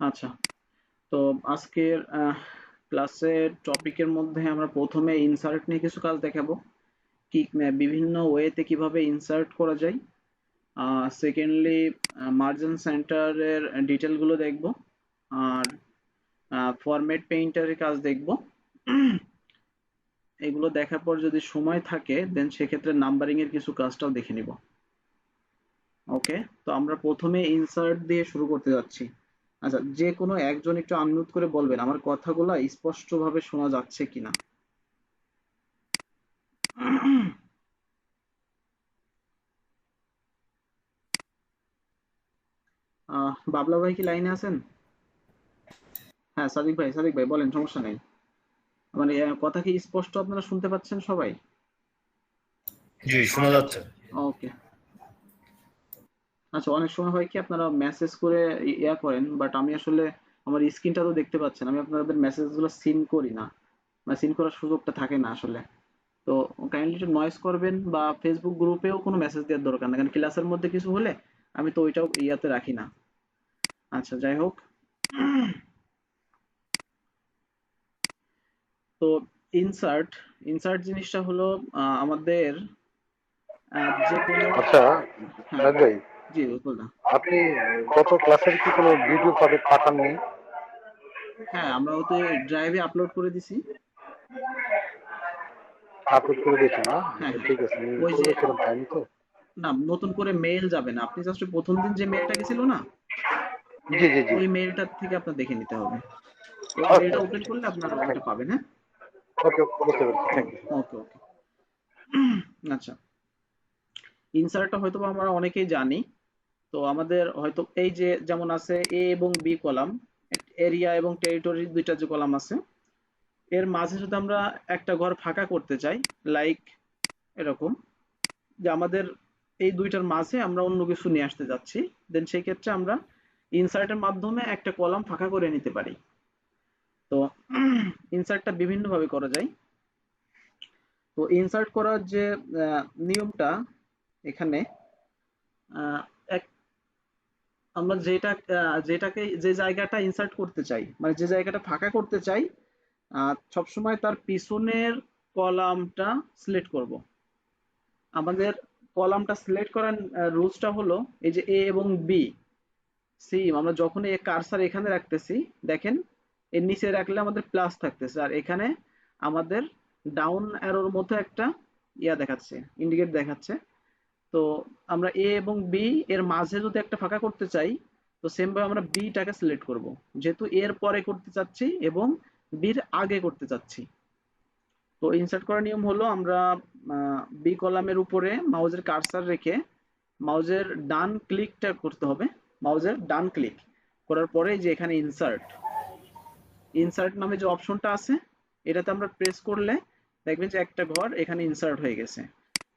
আচ্ছা, তো আজকের ক্লাসের টপিকের মধ্যে আমরা প্রথমে ইনসার্ট নিয়ে কিছু কাজ দেখাবো, কি বিভিন্ন ওয়েতে কিভাবে ইনসার্ট করা যায়। সেকেন্ডলি মার্জিন সেন্টারের ডিটেলগুলো দেখব। আর ফরম্যাট পেইন্টারের কাজ দেখব। এগুলো দেখার পর যদি সময় থাকে দেন সেক্ষেত্রে নাম্বারিং এর কিছু কাজটাও দেখে নিব। ওকে, তো আমরা প্রথমে ইনসার্ট দিয়ে শুরু করতে যাচ্ছি। আচ্ছা, যে কোনো একজন একটু আনমিউট করে বলবেন আমার কথাগুলো স্পষ্টভাবে শোনা যাচ্ছে কিনা। বাবলা ভাই কি লাইনে আছেন? হ্যাঁ, সাদিক ভাই বলেন, সমস্যা নেই। মানে কথা কি স্পষ্ট আপনারা শুনতে পাচ্ছেন সবাই? জি, শোনা যাচ্ছে। ওকে। আচ্ছা, অনেক সময় হয় কি আপনারা মেসেজ করে ইয়া করেন, বাট আমি আসলে আমার স্ক্রিনটা তো দেখতে পাচ্ছেন, আমি আপনাদের মেসেজগুলো সিন করি না, মানে সিন করার সুযোগটা থাকে না আসলে। তো কাইন্ডলি একটু নয়েজ করবেন, বা ফেসবুক গ্রুপেও কোনো মেসেজ দেওয়ার দরকার না, কারণ ক্লাসের মধ্যে কিছু হলে আমি তো ওইটাও ইয়াতে রাখি না। আচ্ছা, যাই হোক। তো ইনসার্ট ইনসার্ট জিনিসটা হলো আমাদের যে কোনো। আচ্ছা, হ্যাঁ, সাহেব ভাই, জি বলুন। আপনি গত ক্লাসের কি কোনো ভিডিও পাঠাননি? হ্যাঁ, আমরা ওতে ড্রাইভে আপলোড করে দিছি। আপলোড করে দিয়েছেন না? হ্যাঁ, হ্যাঁ। ঠিক আছে, আমি ওই যে, করেছিলাম, পাইনি তো। না, নতুন করে মেইল যাবে না, আপনি জাস্ট প্রথম দিন যে মেইলটা গেছিল না, জি জি জি। ওই মেইলটার থেকে আপনার দেখে নিতে হবে। ওই ওকে মেইলটা ওকে, ওপেন করলে আপনার থ্যাংক ওটা পাবেন, হ্যাঁ। ওকে, বুঝতে পেরেছি, থ্যাংক ইউ। ওকে, ওকে। আচ্ছা, ইনসার্টটা হয়তো বা আমরা অনেকেই জানি। তো আমাদের হয়তো এই যে যেমন আছে এ এবং বি কলাম, এরিয়া এবং টেরিটরি দুইটা যে কলাম আছে, এর মাঝে যদি আমরা একটা ঘর ফাঁকা করতে চাই, লাইক এরকম, যে আমাদের এই দুইটার মাঝে আমরা অন্য কিছু নিয়ে আসতে যাচ্ছি, দেন সেই ক্ষেত্রে আমরা ইনসার্টের মাধ্যমে একটা কলাম ফাঁকা করে নিতে পারি। তো ইনসার্টটা বিভিন্নভাবে করা যায়। তো ইনসার্ট করার যে নিয়মটা এখানে, আহ, এক আমরা যেটাকে যে জায়গাটা ইনসার্ট করতে চাই, মানে যে জায়গাটা ফাঁকা করতে চাই, সবসময় তার পিছনের কলামটা সিলেক্ট করব। আমাদের কলামটা সিলেক্ট করার রুলসটা হলো, এই যে এ এবং বি সেম, আমরা যখন এই কার্সার এখানে রাখতেছি, দেখেন এর নিচে রাখলে আমাদের প্লাস থাকতেছে, আর এখানে আমাদের ডাউন অ্যারোর মধ্যে একটা ইয়া দেখাচ্ছে, ইন্ডিকেট দেখাচ্ছে। তো আমরা এ এবং বি এর মাঝে যদি একটা ফাঁকা করতে চাই, তো সেম ভাবে আমরা বিটাকে সিলেক্ট করব, যেহেতু এর পরে করতে চাচ্ছি এবং বির আগে করতে চাচ্ছি। তো ইনসার্ট করার নিয়ম হলো, আমরা বি কলামের উপরে মাউসের কার্সার রেখে মাউসের ডান ক্লিকটা করতে হবে। মাউসের ডান ক্লিক করার পরে যে এখানে ইনসার্ট ইনসার্ট নামে যে অপশনটা আছে, এটাতে আমরা প্রেস করলে দেখবেন যে একটা ঘর এখানে ইনসার্ট হয়ে গেছে।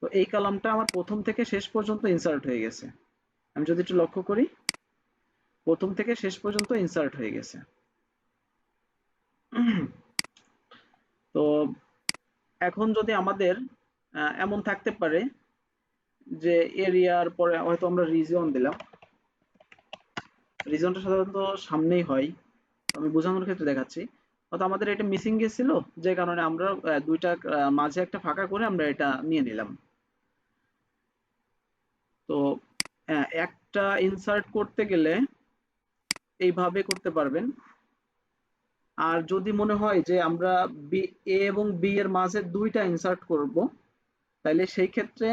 তো এই কলামটা আমার প্রথম থেকে শেষ পর্যন্ত ইনসার্ট হয়ে গেছে। আমি যদি একটু লক্ষ্য করি, প্রথম থেকে শেষ পর্যন্ত ইনসার্ট হয়ে গেছে। তো এখন যদি আমাদের এমন থাকতে পারে যে এরিয়ার পরে হয়তো আমরা রিজন দিলাম, রিজনটা সাধারণত সামনেই হয়, আমি বোঝানোর ক্ষেত্রে দেখাচ্ছি। হয়তো আমাদের এটা মিসিং গেছিল, যে কারণে আমরা দুইটা মাঝে একটা ফাঁকা করে আমরা এটা নিয়ে নিলাম। তো একটা ইনসার্ট করতে গেলে এইভাবে করতে পারবেন। আর যদি মনে হয় যে আমরা বি, এ এবং বি এর মাঝে দুইটা ইনসার্ট করব, তাহলে সেই ক্ষেত্রে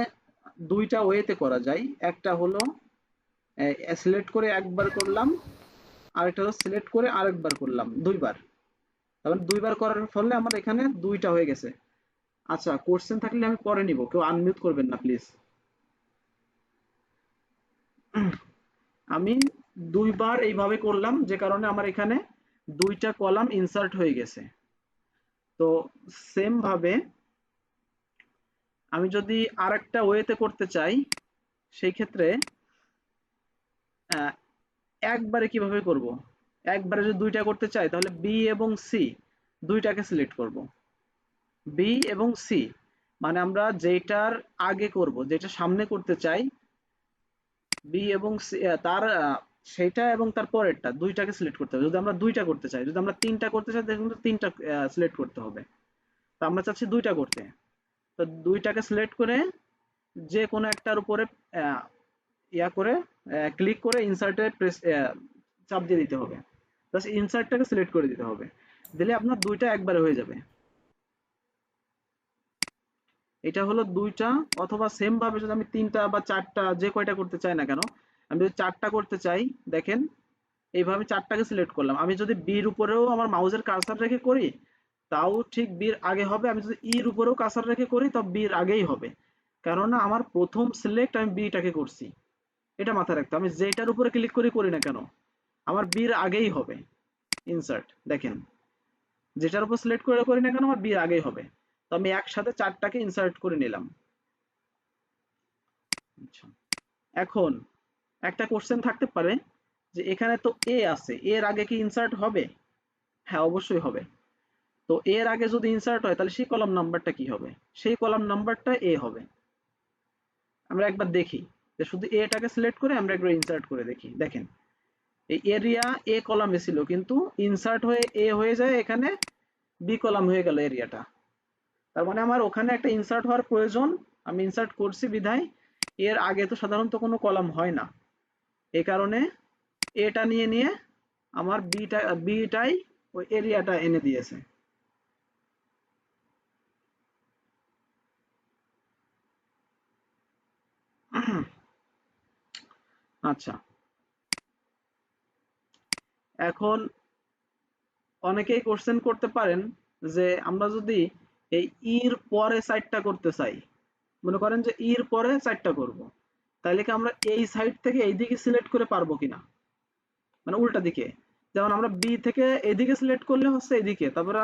দুইটা ওয়েতে করা যায়। একটা হলো সিলেক্ট করে একবার করলাম, আরেকটা হলো সিলেক্ট করে আরেকবার করলাম, দুইবার। তারপর দুইবার করার ফলে আমার এখানে দুইটা হয়ে গেছে। আচ্ছা, কোশ্চেন থাকলে আমি পরে নিব, কেউ আনমিউট করবেন না প্লিজ। আমি দুইবার এইভাবে করলাম, যে কারণে আমার এখানে দুইটা কলাম ইনসার্ট হয়ে গেছে। তো সেম ভাবে আমি যদি আরেকটা ওয়েতে করতে চাই, সেই ক্ষেত্রে আহ, একবারে কিভাবে করব? একবারে যদি দুইটা করতে চাই তাহলে বি এবং সি দুইটাকে সিলেক্ট করব। বি এবং সি মানে আমরা যেটার আগে করব, যেটা সামনে করতে চাই, বি এবং সি তার সেইটা এবং তার পরেরটা দুইটাকে সিলেক্ট করতে হবে। যদি আমরা দুইটা করতে চাই, যদি আমরা তিনটা করতে চাই তাহলে কিন্তু তিনটা সিলেক্ট করতে হবে। তো আমরা চাচ্ছি দুইটা করতে। তো দুইটাকে সিলেক্ট করে যে কোনো একটার উপরে আহ, ইয়া করে ক্লিক করে ইনসার্টে প্রেস চাপ দিয়ে দিতে হবে। জাস্ট ইনসার্টটাকে সিলেক্ট করে দিতে হবে, দিলে আপনার দুইটা একবারে হয়ে যাবে। এটা হলো দুইটা, অথবা সেম ভাবে যদি আমি তিনটা বা চারটা যে কয়টা করতে চাই না কেন, আমি যদি চারটা করতে চাই, দেখেন এইভাবে চারটাকে সিলেক্ট করলাম। আমি যদি বির উপরেও আমার মাউসের কার্সার রেখে করি তাও ঠিক বির আগে হবে, আমি যদি ইর উপরেও কার্সার রেখে করি তাও বির আগেই হবে, কেননা আমার প্রথম সিলেক্ট আমি বিটাকে করছি। এটা মাথায় রাখতে হবে। আমি যেটার উপরে ক্লিক করি না কেন আমার বির আগেই হবে ইনসার্ট। দেখেন যেটার উপর সিলেক্ট করে করি না কেন আমার বির আগেই হবে। তো আমি একসাথে চারটাকে ইনসার্ট করে নিলাম। আচ্ছা, এখন একটা কোশ্চেন থাকতে পারে যে এখানে তো এ আছে, এর আগে কি ইনসার্ট হবে? হ্যাঁ, অবশ্যই হবে। তো এর আগে যদি ইনসার্ট হয় তাহলে সেই কলাম নাম্বারটা কি হবে? সেই কলাম নাম্বারটা এ হবে। আমরা একবার দেখি যে শুধু এটাকে সিলেক্ট করে আমরা একবার ইনসার্ট করে দেখি। দেখেন এই এরিয়া এ কলামে ছিল কিন্তু ইনসার্ট হয়ে এ হয়ে যায় এখানে বি কলাম হয়ে গেল এরিয়াটা। তার মানে আমার ওখানে একটা ইনসার্ট হওয়ার প্রয়োজন, আমি ইনসার্ট করছি বিধায় এর আগে তো সাধারণত কোনো কলাম হয় না, এই কারণে এটা নিয়ে নিয়ে আমার বিটাই ওই এরিয়াটা এনে দিয়েছে। আচ্ছা, এখন অনেকেই কোশ্চেন করতে পারেন যে আমরা যদি এই ইর পরে সাইডটা করতে চাই, মনে করেন যে ইর পরে সাইডটা করব, তাহলে কি আমরা এই সাইড থেকে এই দিকে সিলেক্ট করে পারবো কিনা, মানে উল্টা দিকে। যেমন আমরা বি থেকে এদিকে সিলেক্ট করলে হচ্ছে এদিকে, তারপরে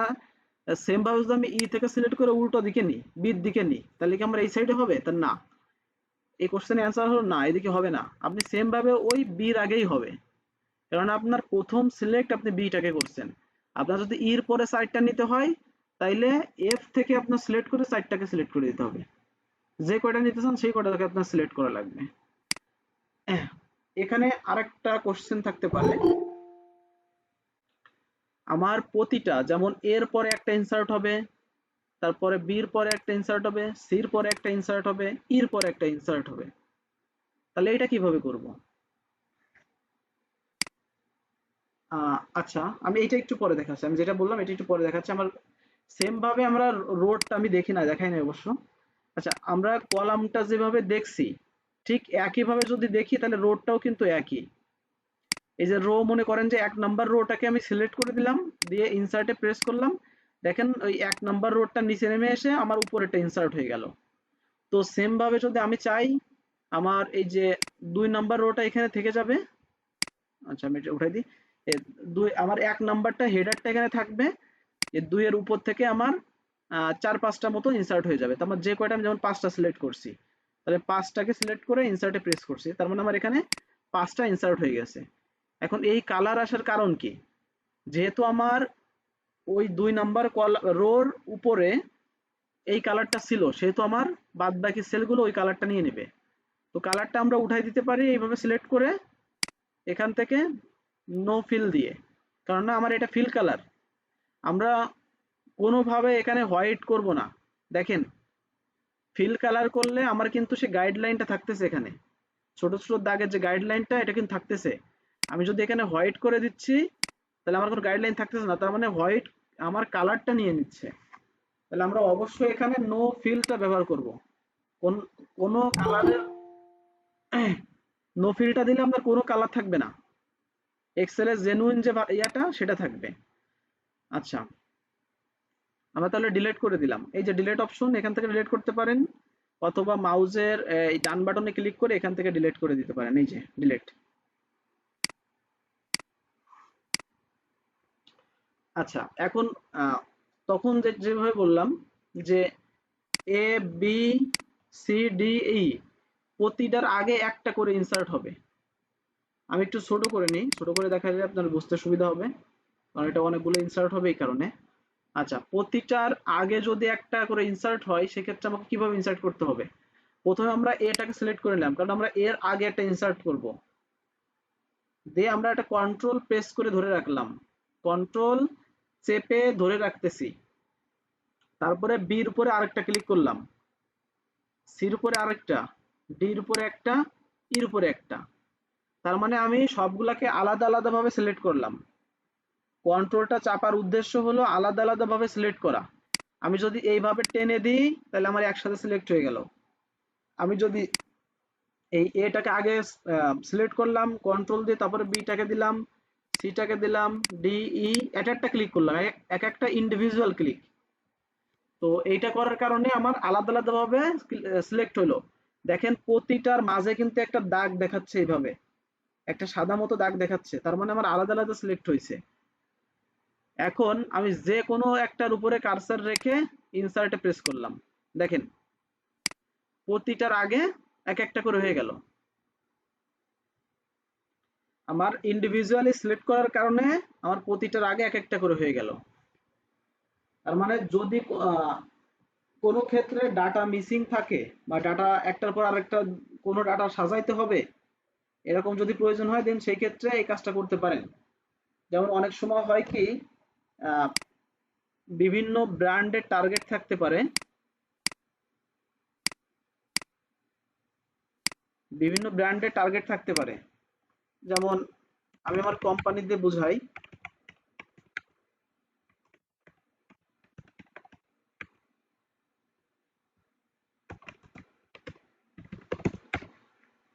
সেম ভাবে যদি আমি ই থেকে সিলেক্ট করে উল্টো দিকে নিই, বির দিকে নিই, তাহলে কি আমরা এই সাইডে হবে? তা না, এই কোশ্চেনের অ্যান্সার হলো না, এদিকে হবে না। আপনি সেম ভাবে ওই বির আগেই হবে, কারণ আপনার প্রথম সিলেক্ট আপনি বিটাকে করছেন। আপনার যদি ইর পরে সাইডটা নিতে হয় তাইলে এফ থেকে আপনার সিলেক্ট করে সাইডটাকে সিলেক্ট করে দিতে হবে। যে কয়টা নিতে চান সেই কয়টাকে আপনার সিলেক্ট করা লাগবে। এখানে আরেকটা কোশ্চেন থাকতে পারে, আমার প্রতিটা যেমন এর পরে একটা ইনসার্ট হবে, তারপরে বির পরে একটা ইনসার্ট হবে, সির পরে একটা ইনসার্ট হবে, ইর পরে একটা ইনসার্ট হবে, তাহলে এটা কিভাবে করব? আচ্ছা, আমি এটা একটু পরে দেখাচ্ছি। আমি যেটা বললাম এটা একটু পরে দেখাচ্ছি। আমার সেম ভাবে আমরা রোডটা আমি দেখি না, দেখাই না অবশ্য। আচ্ছা, আমরা কলামটা যেভাবে দেখছি ঠিক একইভাবে যদি দেখি তাহলে রোডটাও কিন্তু একই। এই যে রো, মনে করেন যে ১ নাম্বার রোটাকে আমি সিলেক্ট করে দিলাম, দিয়ে ইনসার্টে প্রেস করলাম। দেখেন ওই ১ নাম্বার রোটা নিচে নেমে এসে আমার উপরেরটা ইনসার্ট হয়ে গেল। তো সেম ভাবে যদি আমি চাই আমার এই যে ২ নাম্বার রোটা এখানে থেকে যাবে। আচ্ছা, আমি এটা উঠাই দিই। আমার ১ নাম্বারটা হেডারটা এখানে থাকবে। এই ২ এর উপর থেকে আমার ৪-৫টা মতো ইনসার্ট হয়ে যাবে। তো আমার যে কয়টা আমি যেমন ৫টা সিলেক্ট করছি, তাহলে ৫টাকে সিলেক্ট করে ইনসার্টে প্রেস করছি। তার মানে আমার এখানে ৫টা ইনসার্ট হয়ে গেছে। এখন এই কালার আসার কারণ কি? যেহেতু আমার ওই ২ নাম্বার রোর উপরে এই কালারটা ছিল, সেহেতু আমার বাদ বাকি সেলগুলো ওই কালারটা নিয়ে নেবে। তো কালারটা আমরা উঠাই দিতে পারি এইভাবে সিলেক্ট করে এখান থেকে নো ফিল দিয়ে, কারণ না আমার এটা ফিল কালার। আমরা কোনোভাবে এখানে হোয়াইট করব না। দেখেন ফিল কালার করলে আমার কিন্তু সে গাইডলাইনটা থাকতেছে, এখানে ছোট ছোট দাগের যে গাইডলাইনটা এটা কিন্তু থাকতেছে। আমি যদি এখানে হোয়াইট করে দিচ্ছি তাহলে আমার কোনো গাইডলাইন থাকতেছে না, তার মানে হোয়াইট আমার কালারটা নিয়ে নিচ্ছে। তাহলে আমরা অবশ্যই এখানে নো ফিলটা ব্যবহার করব। কোনো কালারের নো ফিলটা দিলে আপনার কোনো কালার থাকবে না, এক্সেলের জেনুইন যে ইয়াটা সেটা থাকবে। আচ্ছা, আমরা তাহলে ডিলিট করে দিলাম। এই যে ডিলিট অপশন, এখান থেকে ডিলিট করতে পারেন, অথবা মাউসের এই ডান বাটনে ক্লিক করে এখান থেকে ডিলিট করে দিতে পারেন। এই যে ডিলিট। আচ্ছা, এখন তখন যেভাবে বললাম যে A B C D E প্রতিটার আগে একটা করে ইনসার্ট হবে। আমি একটু ছোট করে নিই, ছোট করে দেখালে আপনার বুঝতে সুবিধা হবে, কারণ এটা অনেকগুলো ইনসার্ট হবে এই কারণে। আচ্ছা, প্রতিটার আগে যদি একটা করে ইনসার্ট হয় সেক্ষেত্রে আমাকে কিভাবে ইনসার্ট করতে হবে? প্রথমে আমরা এটাকে সিলেক্ট করে নিলাম, কারণ আমরা এর আগে একটা ইনসার্ট করব। দিয়ে আমরা একটা কন্ট্রোল প্রেস করে ধরে রাখলাম, কন্ট্রোল চেপে ধরে রাখতেছি, তারপরে বির উপরে আরেকটা ক্লিক করলাম, সির উপরে আরেকটা, ডির উপরে একটা, ইর উপরে একটা। তার মানে আমি সবগুলাকে আলাদা আলাদা ভাবে সিলেক্ট করলাম। কন্ট্রোলটা চাপার উদ্দেশ্য হলো আলাদা আলাদা ভাবে সিলেক্ট করা। আমি যদি এইভাবে টেনে দিই তাহলে আমার একসাথে সিলেক্ট হয়ে গেল। আমি যদি এই এটাকে আগে সিলেক্ট করলাম কন্ট্রোল দিয়ে, তারপরে বিটাকে দিলাম, সিটাকে দিলাম, ডি ই একটা ক্লিক করলাম, এক একটা ইন্ডিভিজুয়াল ক্লিক। তো এইটা করার কারণে আমার আলাদা আলাদা ভাবে সিলেক্ট হলো। দেখেন প্রতিটার মাঝে কিন্তু একটা দাগ দেখাচ্ছে, এইভাবে একটা সাদা মতো দাগ দেখাচ্ছে, তার মানে আমার আলাদা আলাদা সিলেক্ট হয়েছে। এখন আমি যে কোনো একটার উপরে কার্সার রেখে ইনসার্টে প্রেস করলাম, দেখেন প্রতিটার আগে এক একটা করে হয়ে গেল। আমার ইন্ডিভিজুয়ালি সিলেক্ট করার কারণে আমার প্রতিটার আগে এক একটা করে হয়ে গেল। তার মানে যদি কোনো ক্ষেত্রে ডাটা মিসিং থাকে বা ডাটা একটার পর আরেকটা কোনো ডাটা সাজাইতে হবে, এরকম যদি প্রয়োজন হয় দেন সেই ক্ষেত্রে এই কাজটা করতে পারেন। যেমন অনেক সময় হয় কি, বিভিন্ন ব্র্যান্ডের টার্গেট থাকতে পারে, বিভিন্ন ব্র্যান্ডের টার্গেট থাকতে পারে। যেমন আমি আমার কোম্পানি দিয়ে বুঝাই,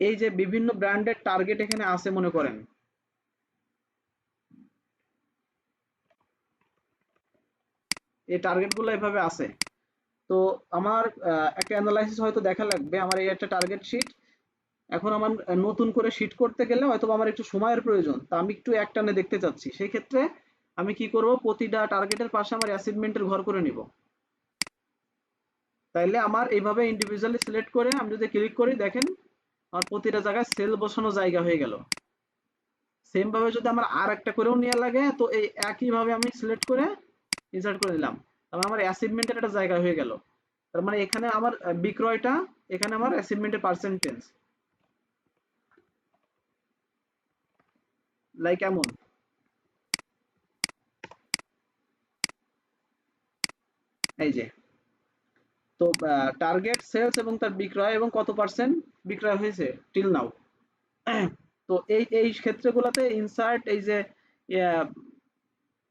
এই যে বিভিন্ন ব্র্যান্ডের টার্গেট এখানে আছে মনে করেন, এই টার্গেট গুলো এভাবে আছে। তো আমার একটা অ্যানালাইসিস হয়তো দেখা লাগবে, আমার এই একটা টার্গেট শিট, এখন আমার নতুন করে শিট করতে গেলে হয়তো আমার একটু সময়ের প্রয়োজন, তা আমি একটু একটানে দেখতে চাচ্ছি, সেই ক্ষেত্রে আমি কি করব, প্রতিটা টার্গেটের পাশে আমার অ্যাসাইনমেন্টের ঘর করে নিব। তাইলে আমার এইভাবে ইন্ডিভিজুয়ালি সিলেক্ট করে আমি যদি ক্লিক করি, দেখেন আমার প্রতিটা জায়গায় সেল বসানো জায়গা হয়ে গেল। সেম ভাবে যদি আমার আর একটা করেও নেওয়া লাগে, তো এই একই ভাবে আমি সিলেক্ট করে ইনসার্ট করে দিলাম, তারপর আমার অ্যাসাইনমেন্টের একটা জায়গা হয়ে গেল। তার মানে এখানে আমার বিক্রয়টা, এখানে আমার অ্যাসাইনমেন্টের পার্সেন্টেজ, লাইক এমন। এই যে, তো টার্গেট সেলস এবং তার বিক্রয় এবং কত পার্সেন্ট বিক্রয় হয়েছে টিল নাও। তো এই এই ক্ষেত্রগুলোতে ইনসার্ট, এই যে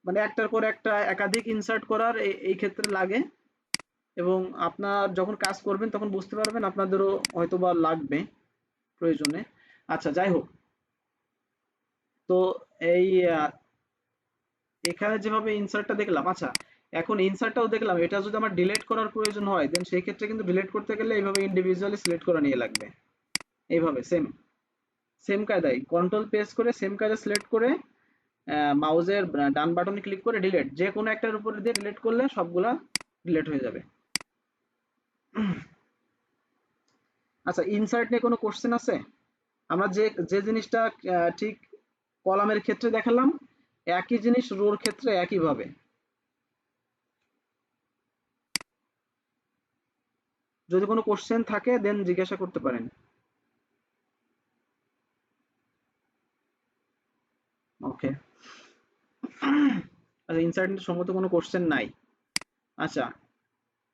মানে একটার পর একটা একাধিক ইনসার্ট করার এই ক্ষেত্রে লাগে, এবং আপনার যখন কাজ করবেন তখন বুঝতে পারবেন আপনাদেরও হয়তোবা লাগবে প্রয়োজনে। আচ্ছা যাই হোক, তো এই এখানে যেভাবে ইনসার্টটা দেখলাম, আচ্ছা এখন ইনসার্টটাও দেখলাম, এটা যদি আমার ডিলিট করার প্রয়োজন হয় দেন সেই ক্ষেত্রে কিন্তু ডিলিট করতে গেলে এইভাবে ইন্ডিভিজুয়ালি সিলেক্ট করা নিয়ে লাগবে। এইভাবে সেম সেম কায়দায় কন্ট্রোল প্রেস করে সেম কায়দা সিলেক্ট করে মাউসের ডান বাটনে ক্লিক করে ডিলিট, যে কোনো একটার উপরে দিয়ে ডিলিট করলে সবগুলা ডিলিট হয়ে যাবে। আচ্ছা, ইনসার্ট নিয়ে কোনো কোশ্চেন আছে? আমরা যে যে জিনিসটা ঠিক কলামের ক্ষেত্রে দেখালাম, একই জিনিস রোর ক্ষেত্রে একইভাবে। যদি কোনো কোশ্চেন থাকে দেন জিজ্ঞাসা করতে পারেন। ওকে, আচ্ছা ইনসার্ট নিয়ে সম্ভবত কোনো কোশ্চেন নাই। আচ্ছা,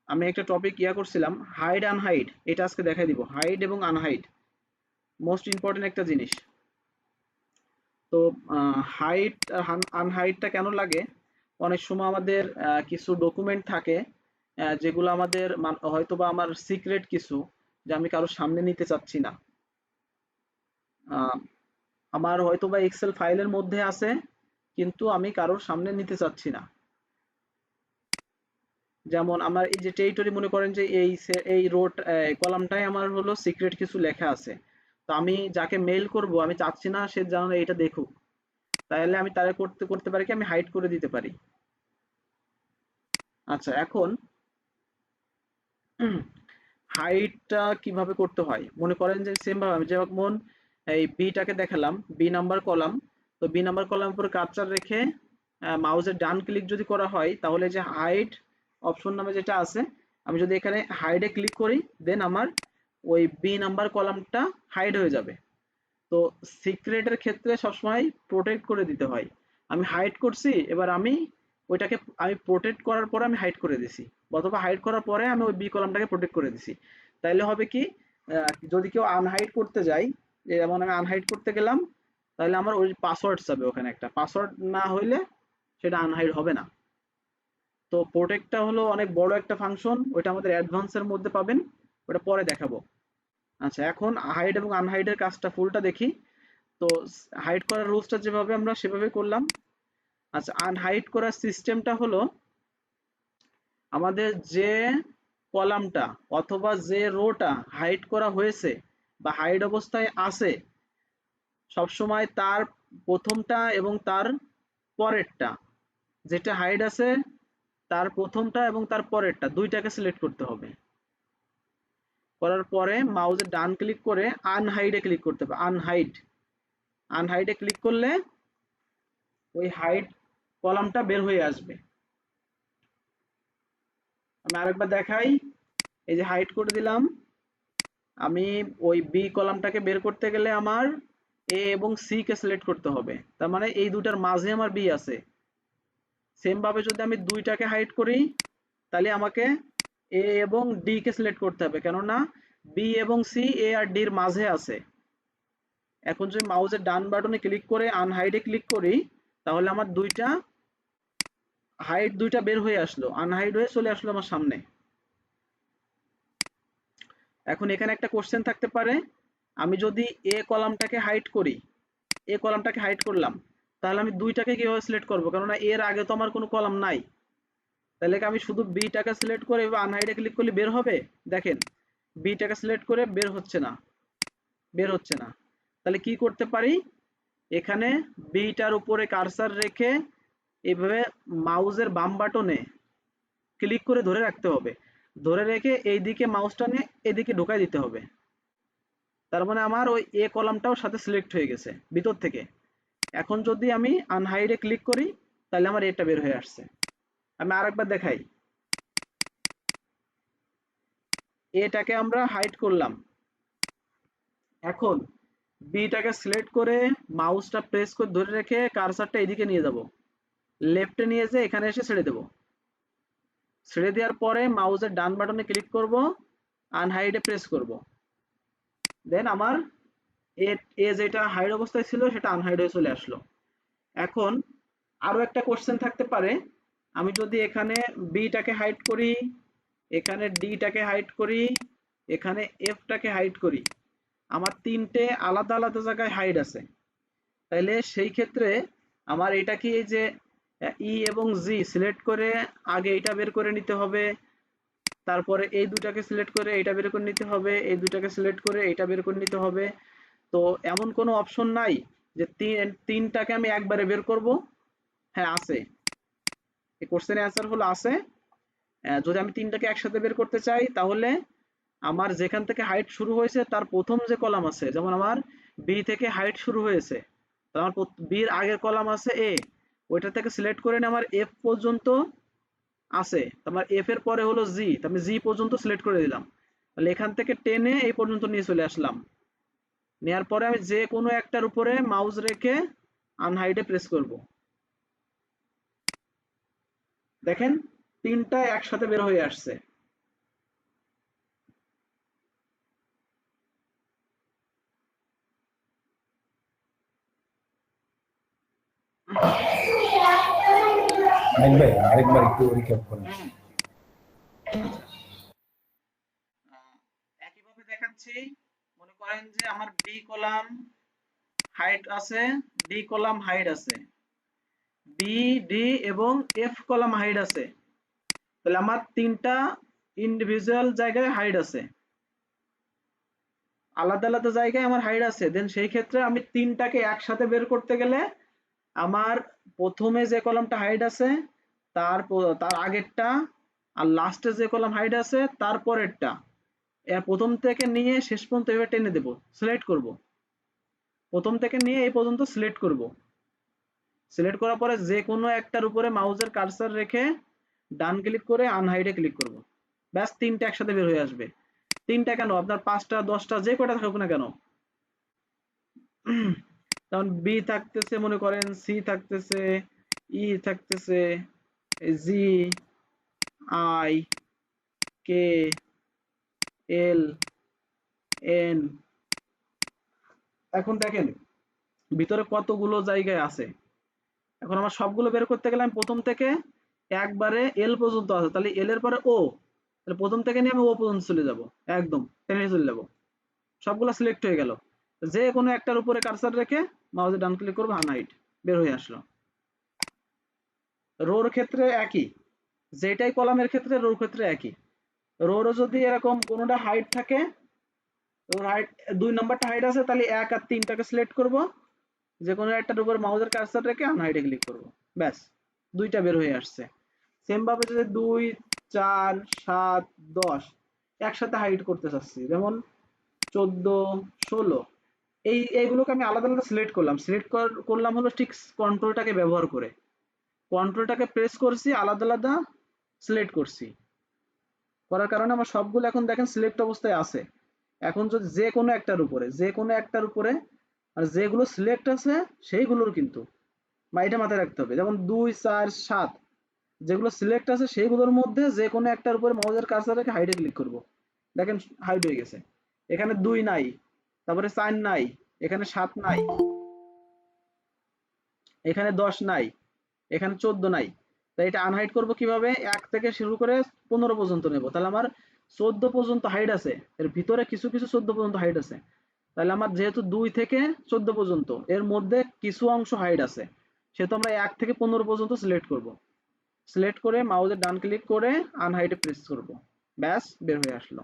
আমি একটা টপিক করছিলাম, হাইড আনহাইড, এটা আজকে দেখাই দিব। হাইড এবং আনহাইড মোস্ট ইম্পর্টেন্ট একটা জিনিস। তো হাইড আনহাইডটা কেন লাগে, অনেক সময় আমাদের কিছু ডকুমেন্ট থাকে যেগুলো আমাদের হয়তোবা আমার সিক্রেট কিছু, যে আমি কারোর সামনে নিতে চাচ্ছি না, আমার হয়তোবা এক্সেল ফাইলের মধ্যে আছে কিন্তু আমি কারোর সামনে নিতে চাচ্ছি না। যেমন আমার এই যে টেরিটরি, মনে করেন যে এই রোড কলামটায় আমার হলো সিক্রেট কিছু লেখা আছে, তো আমি যাকে মেইল করব আমি চাচ্ছি না সে যেন এটা দেখুক, তাহলে আমি তারে করতে করতে পারি কি, আমি হাইড করে দিতে পারি। আচ্ছা, এখন হাইডটা কিভাবে করতে হয়, মনে করেন যে সেম ভাবে আমি যেমন এই বিটাকে দেখালাম, বি নাম্বার কলাম, তো বি নাম্বার কলামের উপর কার্সার রেখে মাউসের ডান ক্লিক যদি করা হয়, তাহলে যে হাইড অপশন নামে যেটা আছে, আমি যদি এখানে হাইডে ক্লিক করি দেন আমার ওই বি নাম্বার কলামটা হাইড হয়ে যাবে। তো সিক্রেটের ক্ষেত্রে সবসময় প্রোটেক্ট করে দিতে হয়। আমি হাইড করছি, এবার আমি ওইটাকে আমি প্রোটেক্ট করার পরে আমি হাইড করে দিছি, অথবা হাইড করার পরে আমি ওই বি কলামটাকে প্রোটেক্ট করে দিছি। তাইলে হবে কি, যদি কেউ আনহাইড করতে যায়, যেমন আমি আনহাইড করতে গেলাম, তাহলে আমার ওই পাসওয়ার্ড যাবে, ওখানে একটা পাসওয়ার্ড না হইলে সেটা আনহাইড হবে না। তো প্রোটেক্টটা হলো অনেক বড় একটা ফাংশন, ওইটা আমাদের অ্যাডভান্সের মধ্যে পাবেন, ওটা পরে দেখাবো। আচ্ছা, এখন হাইড এবং আনহাইডের কাজটা ফুলটা দেখি। তো হাইড করার রুলসটা যেভাবে আমরা সেভাবে করলাম। আচ্ছা, আনহাইড করার সিস্টেমটা হলো, আমাদের যে কলামটা অথবা যে রোটা হাইড করা হয়েছে বা হাইড অবস্থায় আছে, সবসময় তার প্রথমটা এবং তার পরেরটা, যেটা হাইড আছে তার প্রথমটা এবং তার পরেরটা দুইটাকে সিলেক্ট করতে হবে। করার পরে মাউসের ডান ক্লিক করে আনহাইডে ক্লিক করতে হবে। আনহাইডে ক্লিক করলে ওই হাইড কলামটা বের হয়ে আসবে। আমি আরেকবার দেখাই, এই যে হাইড করে দিলাম, আমি ওই বি কলামটাকে বের করতে গেলে আমার এ এবং সি কে সিলেক্ট করতে হবে, তার মানে এই দুটার মাঝে আমার বি আছে। সেম ভাবে যদি আমি দুইটাকে হাইড করি, তাহলে আমাকে এ এবং ডি কে সিলেক্ট করতে হবে, কেননা বি এবং সি এ আর ডির মাঝে আছে। এখন যদি মাউসের ডান বাটনে ক্লিক করে আনহাইডে ক্লিক করি, তাহলে আমার দুইটা হাইড দুইটা বের হয়ে আসলো, আনহাইড হয়ে চলে আসলো আমার সামনে। এখন এখানে একটা কোশ্চেন থাকতে পারে, আমি যদি এ কলামটাকে হাইড করি, এ কলামটাকে হাইড করলাম, তাহলে আমি দুইটাকে কিভাবে সিলেক্ট করবো, কেননা এর আগে তো আমার কোনো কলাম নাই। তাহলে কি আমি শুধু বিটাকে সিলেক্ট করে এবার আনহাইডে ক্লিক করলে বের হবে? দেখেন, বিটাকে সিলেক্ট করে বের হচ্ছে না, বের হচ্ছে না। তাহলে কি করতে পারি, এখানে বিটার উপরে কার্সার রেখে এইভাবে মাউসের বাম বাটনে ক্লিক করে ধরে রাখতে হবে, ধরে রেখে এইদিকে মাউসটা নিয়ে এদিকে ঢোকাই দিতে হবে। তার মানে আমার ওই এ কলামটাও সাথে সিলেক্ট হয়ে গেছে ভিতর থেকে। এখন যদি আমি আনহাইডে ক্লিক করি, তাহলে আমার এটা বের হয়ে আসছে। আমি আরেকবার দেখাই, এটাকে আমরা হাইড করলাম, এখন বিটাকে সিলেক্ট করে মাউসটা প্রেস করে ধরে রেখে কার্সারটা এদিকে নিয়ে যাব, লেফটে নিয়ে যেয়ে এখানে এসে ছেড়ে দেব। ছেড়ে দেওয়ার পরে মাউসের ডান বাটনে ক্লিক করব, আনহাইডে প্রেস করব, দেন আমার এ যেটা হাইড অবস্থায় ছিল সেটা আনহাইড হয়ে চলে আসলো। এখন আরো একটা কোশ্চেন থাকতে পারে, আমি যদি এখানে বিটাকে হাইড করি, এখানে ডিটাকে হাইড করি, এখানে এফটাকে হাইড করি, আমার তিনটে আলাদা আলাদা জায়গায় হাইড আছে, তাইলে সেই ক্ষেত্রে আমার এটা কি, এই যে ই এবং জি সিলেক্ট করে আগে এটা বের করে নিতে হবে, তারপরে এই দুটাকে সিলেক্ট করে এটা বের করে নিতে হবে, এই দুটাকে সিলেক্ট করে এটা বের করে নিতে হবে। তো এমন কোনো অপশন নাই যে তিনটাকে আমি একবারে বের করব? হ্যাঁ আছে, এই কোশ্চেনের অ্যান্সার হলো আছে। যদি আমি তিনটাকে একসাথে বের করতে চাই, তাহলে আমার যেখান থেকে হাইট শুরু হয়েছে তার প্রথম যে কলাম আছে, যেমন আমার বি থেকে হাইট শুরু হয়েছে, তাহলে আমার বির আগের কলাম আছে এ, ওইটা থেকে সিলেক্ট করে নিয়ে আমার এফ পর্যন্ত আছে, আমার এফ এর পরে হলো জি, আমি জি পর্যন্ত সিলেক্ট করে দিলাম, তাহলে এখান থেকে টেনে এই পর্যন্ত নিয়ে চলে আসলাম। নেওয়ার পরে আমি যে কোনো একটার উপরে মাউস রেখে আনহাইডে প্রেস করব, দেখেন তিনটা একসাথে বের হয়ে আসছে। ভাই আরেকবার একটু রিক্যাপ করুন। একইভাবে দেখাচ্ছি, মনে করেন যে আমার বি কলাম হাইট আছে, ডি কলাম হাইট আছে, বি ডি এবং এফ কলাম হাইট আছে, তাহলে আমার তিনটা ইন্ডিভিজুয়াল জায়গায় হাইট আছে, আলাদা আলাদা জায়গায় আমার হাইট আছে। দেন সেই ক্ষেত্রে আমি তিনটাকে একসাথে বের করতে গেলে আমার প্রথমে যে কলামটা হাইট আছে তার আগেরটা, আর লাস্টে যে কলাম হাইট আছে তার পরেরটা, এর প্রথম থেকে নিয়ে শেষ পর্যন্ত এভাবে টেনে দেব, সিলেক্ট করব, প্রথম থেকে নিয়ে এই পর্যন্ত সিলেক্ট করব। সিলেক্ট করার পরে যে কোনো একটার উপরে মাউসের কার্সার রেখে ডান ক্লিক করে আনহাইডে ক্লিক করব, ব্যাস তিনটা একসাথে বের হয়ে আসবে। তিনটা কেন, আপনার 5টা 10টা যে কয়টা থাকুক না কেন, তখন বি থাকতেছে, মনে করেন সি থাকতেছে, ই থাকতেছে, জি, আই, কে, এল, এন। এখন দেখেন ভিতরে কতগুলো জায়গায় আছে। এখন আমার সবগুলো বের করতে গেলে আমি প্রথম থেকে একবারে এল পর্যন্ত আছে, তাহলে এল এর পরে ও, তাহলে প্রথম থেকে নিয়ে আমি ও পর্যন্ত চলে যাব, একদম টেনে চলে যাব। সবগুলো সিলেক্ট হয়ে গেল। যে কোনো একটার উপরে কার্সার রেখে মাউসে ডান ক্লিক করবো, আনহাইড, বের হয়ে আসলো। রোর ক্ষেত্রে একই, যেটাই কলামের ক্ষেত্রে রোর ক্ষেত্রে একই। রোরও যদি এরকম কোনোটা হাইট থাকে, ওর হাইট 2 নাম্বারটা হাইট আছে, তাহলে 1 আর 3টাকে সিলেক্ট করব, যে কোনো একটার উপর মাউসের কার্সার রেখে আনহাইডে ক্লিক করব, ব্যাস দুইটা বের হয়ে আসছে। সেম ভাবে যদি 2, 4, 7, 10 একসাথে হাইড করতে চাচ্ছি, যেমন 14, 16, এইগুলোকে আমি আলাদা আলাদা সিলেক্ট করলাম। সিলেক্ট করলাম হলো ঠিক কন্ট্রোলটাকে ব্যবহার করে, কন্ট্রোলটাকে প্রেস করছি, আলাদা আলাদা সিলেক্ট করছি, করার কারণে আমার সবগুলো এখন দেখেন সিলেক্ট অবস্থায় আছে। এখন যদি যে কোনো একটার উপরে আর যেগুলো সিলেক্ট আছে সেইগুলোর কিন্তু এটা মাথায় রাখতে হবে। যেমন 2, 4, 7 যেগুলো সিলেক্ট আছে সেইগুলোর মধ্যে যে কোনো একটার উপরে মাউসের কার্সর রেখে হাইডে ক্লিক করব, দেখেন হাইড হয়ে গেছে। এখানে 2 নাই, তারপরে 4 নাই, এখানে 7 নাই, এখানে 10 নাই, এখানে 14 নাই। তাই এটা আনহাইড করব কিভাবে? 1 থেকে শুরু করে 15 পর্যন্ত নেব, তাহলে আমার 14 পর্যন্ত হাইড আছে, এর ভিতরে কিছু কিছু 14 পর্যন্ত হাইড আছে। তাহলে আমার যেহেতু 2 থেকে 14 পর্যন্ত এর মধ্যে কিছু অংশ হাইড আছে, সেহেতু আমরা 1 থেকে 15 পর্যন্ত সিলেক্ট করব। সিলেক্ট করে মাউসের ডান ক্লিক করে আনহাইডে প্রেস করব, ব্যাস বের হয়ে আসলো।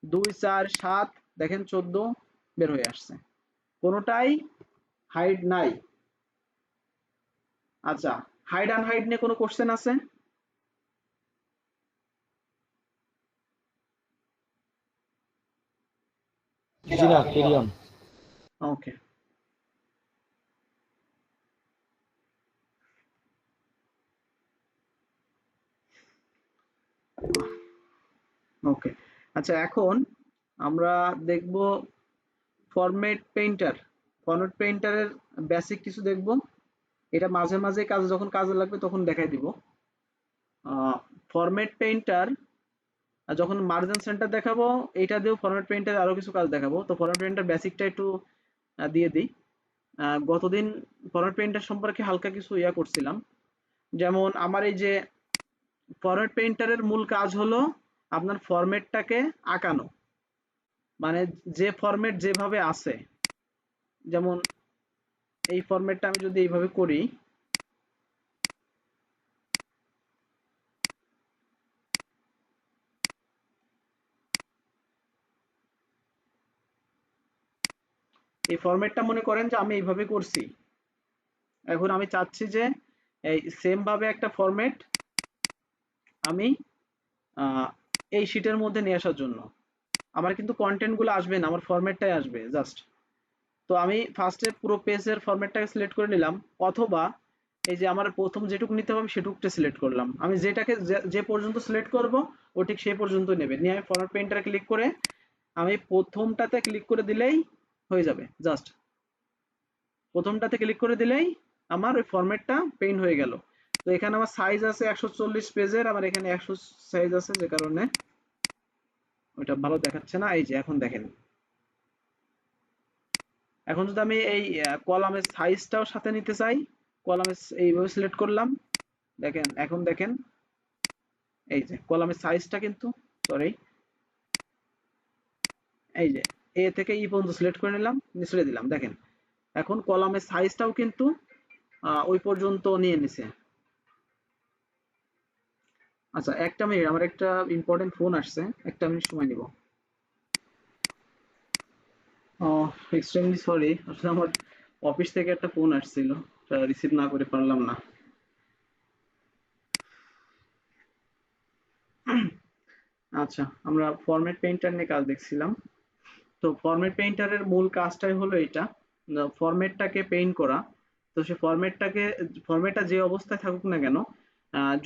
2, 4, 7 দেখেন 14 বের হয়ে আসছে, কোনোটাই হাইড নাই। আচ্ছা, হাইড আনহাইড নিয়ে কোনো কোশ্চেন আছে? জি না, ক্যারি অন। ওকে, ওকে। আচ্ছা, এখন আমরা দেখব ফরম্যাট পেইন্টার। ফরম্যাট পেইন্টারের বেসিক কিছু দেখব, এটা মাঝে মাঝে যখন কাজে লাগবে তখন দেখাই দিব। ফরম্যাট পেইন্টার যখন মার্জিন সেন্টার দেখাবো, এটা দিয়েও ফরম্যাট পেইন্টার আরো কিছু কাজ দেখাবো। তো ফরম্যাট পেইন্টার বেসিকটা একটু দিয়ে দিই। গতদিন ফরম্যাট পেইন্টার সম্পর্কে হালকা কিছু করছিলাম। যেমন আমার এই যে ফরম্যাট পেইন্টারের মূল কাজ হলো আপনার ফরম্যাটটাকে আঁকানো, মানে যে ফরম্যাট যেভাবে আছে, যেমন এই ফরম্যাটটা আমি যদি এইভাবে করি, এই ফরম্যাটটা মনে করেন যে আমি এইভাবে করছি। এখন আমি চাচ্ছি যে এই সেম ভাবে একটা ফরম্যাট আমি এই শীটের মধ্যে নিয়ে আসার জন্য। আমার কিন্তু কন্টেন্ট গুলো আসবে না, আমার ফরম্যাটটাই আসবে জাস্ট। তো আমি ফার্স্টে পুরো পেজের ফরম্যাটটাকে সিলেক্ট করে নিলাম, অথবা এই যে আমার প্রথম যেটুকু নিতে হবে আমি সেটুকুটা সিলেক্ট করলাম। আমি যেটাকে যে পর্যন্ত সিলেক্ট করব ও ঠিক সেই পর্যন্ত নেবে, নিয়ে আমি ফরম্যাট পেইন্টারে ক্লিক করে আমি প্রথমটাতে ক্লিক করে দিলেই হয়ে যাবে। জাস্ট প্রথমটাতে ক্লিক করে দিলেই আমার ওই ফরম্যাটটা পেইন্ট হয়ে গেল। তো এখানে আমার সাইজ আছে 140 পেজের, আমার এখানে 100 সাইজ আছে, যে কারণে ওইটা ভালো দেখাচ্ছে না। এই যে এখন দেখেন, এখন যদি আমি এই কলামের সাইজটাও সাথে নিতে চাই, কলামের এইভাবে সিলেক্ট করলাম, দেখেন এখন দেখেন এই যে কলামের সাইজটা কিন্তু, সরি, এই যে এ থেকে ই পর্যন্ত সিলেক্ট করে নিলাম, নিচে দিলাম, দেখেন এখন কলামের সাইজটাও কিন্তু ওই পর্যন্ত নিয়ে নিছে। আচ্ছা, একটা মিনিট, আমার একটা ইম্পর্টেন্ট ফোন আসছে, একটা মিনিট সময় নিব। এক্সট্রিমলি সরি, আসলে আমার অফিস থেকে একটা ফোন আসছিল, রিসিভ না করে পারলাম না। আচ্ছা, আমরা ফরম্যাট পেইন্টার নিয়ে কাজ দেখছিলাম। তো ফরম্যাট পেইন্টারের মূল কাজটাই হলো এটা, ফরম্যাটটাকে পেইন্ট করা। তো সে ফরম্যাটটা যে অবস্থায় থাকুক না কেন,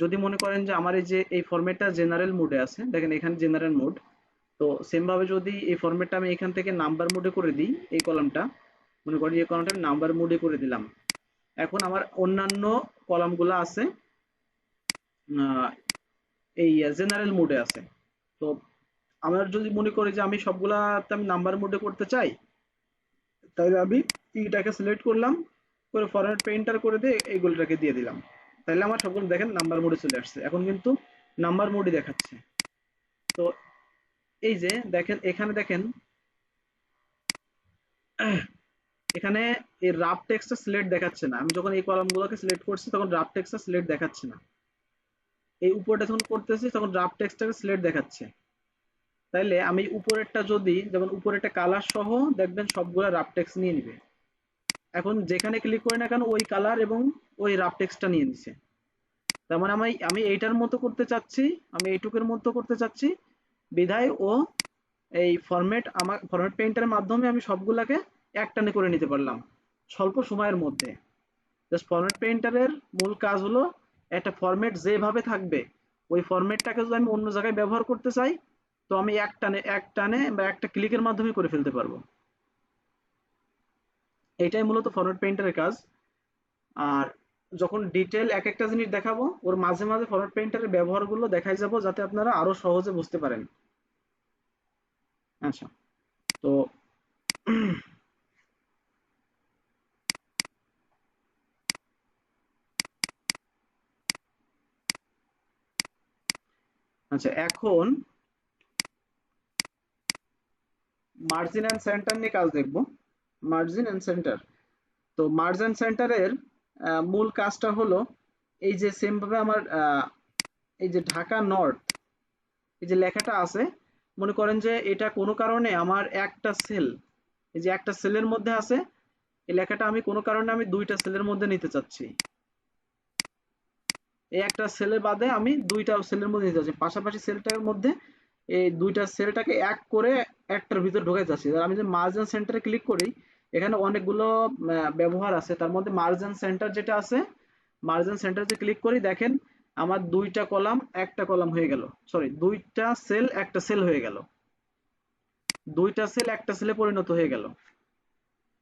যদি মনে করেন যে আমার এই যে এই ফরম্যাটটা জেনারেল মোডে আছে, দেখেন এখানে জেনারেল মোড, তো সেম ভাবে যদি এই ফরম্যাটটা আমি এখান থেকে নাম্বার মোডে করে দিই এই কলামটা, মনে করেন এই কলামটা নাম্বার মোডে করে দিলাম। এখন আমার অন্যান্য কলামগুলো আছে এই জেনারেল মোডে আছে। তো আমার যদি মনে করি যে আমি সবগুলাতে আমি নাম্বার মোডে করতে চাই, তাহলে আমি ইটাকে সিলেক্ট করলাম, করে ফরম্যাট পেইন্টার করে দিয়ে এইগুলোটাকে দিয়ে দিলাম। তাহলে আমার সবগুলো দেখেন নাম্বার মোডে চলে আসছে, এখন কিন্তু নাম্বার মোডই দেখাচ্ছে। তো এই যে দেখেন এখানে দেখেন এখানে এই রাফ টেক্সটটা সিলেক্ট দেখাচ্ছে না। আমি যখন এই কলামগুলোকে সিলেক্ট করছি তখন রাফ টেক্সটটা সিলেক্ট দেখাচ্ছে না। এই উপরটা যখন করতেছি তখন রাফ টেক্সটটাকে সিলেক্ট দেখাচ্ছে। তাইলে আমি উপরেরটা যদি যেমন উপরেরটা কালার সহ দেখবেন সবগুলা রাফ টেক্সট নিয়ে নিবে। এখন যেখানে ক্লিক করি না কেন ওই কালার এবং ওই রাফ টেক্সটটা নিয়ে নিছে। তার মানে আমি আমি এইটার মতো করতে চাচ্ছি, আমি এইটুকের মতো করতে চাচ্ছি, বিধায় ও এই ফরম্যাট পেইন্টারের মাধ্যমে আমি সবগুলাকে একটানে করে নিতে পারলাম স্বল্প সময়ের মধ্যে। জাস্ট ফরম্যাট পেইন্টারের মূল কাজ হলো একটা ফরম্যাট যেভাবে থাকবে ওই ফরম্যাটটাকে যদি আমি অন্য জায়গায় ব্যবহার করতে চাই, তো আমি এক টানে বা একটা ক্লিকের মাধ্যমে করে ফেলতে পারবো। এটাই মূলত ফরম্যাট পেইন্টারের কাজ। আর যখন ডিটেল এক একটা জিনিস দেখাবো ওর মাঝে মাঝে ফরম্যাট পেইন্টারের ব্যবহারগুলো দেখাই যাব, যাতে আপনারা আরো সহজে বুঝতে পারেন। আচ্ছা, তো আচ্ছা, এখন মার্জিন অ্যান্ড সেন্টার নিয়ে কাজ দেখব। মার্জিন অ্যান্ড সেন্টার, তো মার্জিন সেন্টারের মূল কাজটা হলো এই যে সেম ভাবে আমার এই যে ঢাকা নর্থ এই যে লেখাটা আছে, মনে করেন যে এটা কোনো কারণে আমার একটা সেল, এই যে একটা সেলের মধ্যে আছে, এই লেখাটা আমি কোনো কারণে আমি দুইটা সেলের মধ্যে নিতে চাচ্ছি। এই একটা সেলে বাদে আমি দুইটা সেলের মধ্যে নিতে চাচ্ছি, পাশাপাশি সেলটার মধ্যে এই দুইটা সেলটাকে এক করে একটার ভিতর ঢোকাতে চাচ্ছি। আমি যে মার্জিন সেন্টারে ক্লিক করি, এখানে অনেকগুলো ব্যবহার আছে, তার মধ্যে মার্জিন সেন্টার যেটা আছে, মার্জিন সেন্টার যে ক্লিক করি দেখেন আমার দুইটা কলাম একটা কলাম হয়ে গেল, সরি দুইটা সেল একটা সেল হয়ে গেল, দুইটা সেল একটা সেলে পরিণত হয়ে গেল।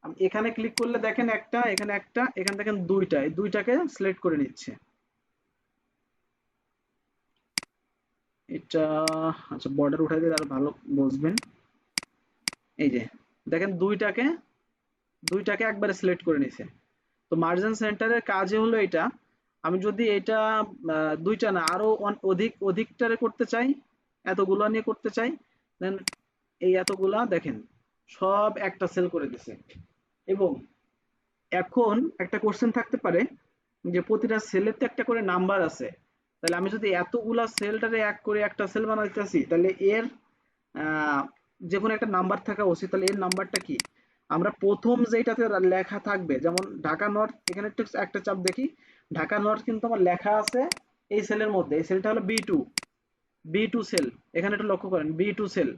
আমি এখানে ক্লিক করলে দেখেন একটা, এখানে একটা, এখানে দেখেন দুইটা, এই দুইটাকে সিলেক্ট করে নিচ্ছে এটা। আচ্ছা, বর্ডার উঠাই দিলে আরো ভালো বুঝবেন। এই যে দেখেন দুইটাকে দুইটাকে একবারে সিলেক্ট করে নিছে। তো মার্জিন সেন্টারের কাজই হলো এটা। আমি যদি এটা দুইটা না আরো অধিকটারে করতে চাই, এতগুলা নিয়ে করতে চাই, দেন এই এতগুলা দেখেন সব একটা সেল করে দিছে। এবং এখন একটা কোশ্চেন থাকতে পারে যে প্রতিটা সেলের তো একটা করে নাম্বার আছে, তাহলে আমি যদি এতগুলা সেলটারে এক করে একটা সেল বানাইতেছি, তাহলে এর আহ, যে কোনো একটা নাম্বার থাকা উচিত। তাহলে এর নাম্বারটা কি? আমরা প্রথম যেটাতে লেখা থাকবে, যেমন ঢাকা নর্থ, এখানে একটু একটা চাপ দেখি, ঢাকা নর্থ কিন্তু আমার লেখা আছে এই সেলের মধ্যে, এই সেলটা হলো বি টু সেল। এখানে একটু লক্ষ্য করেন বি টু সেল।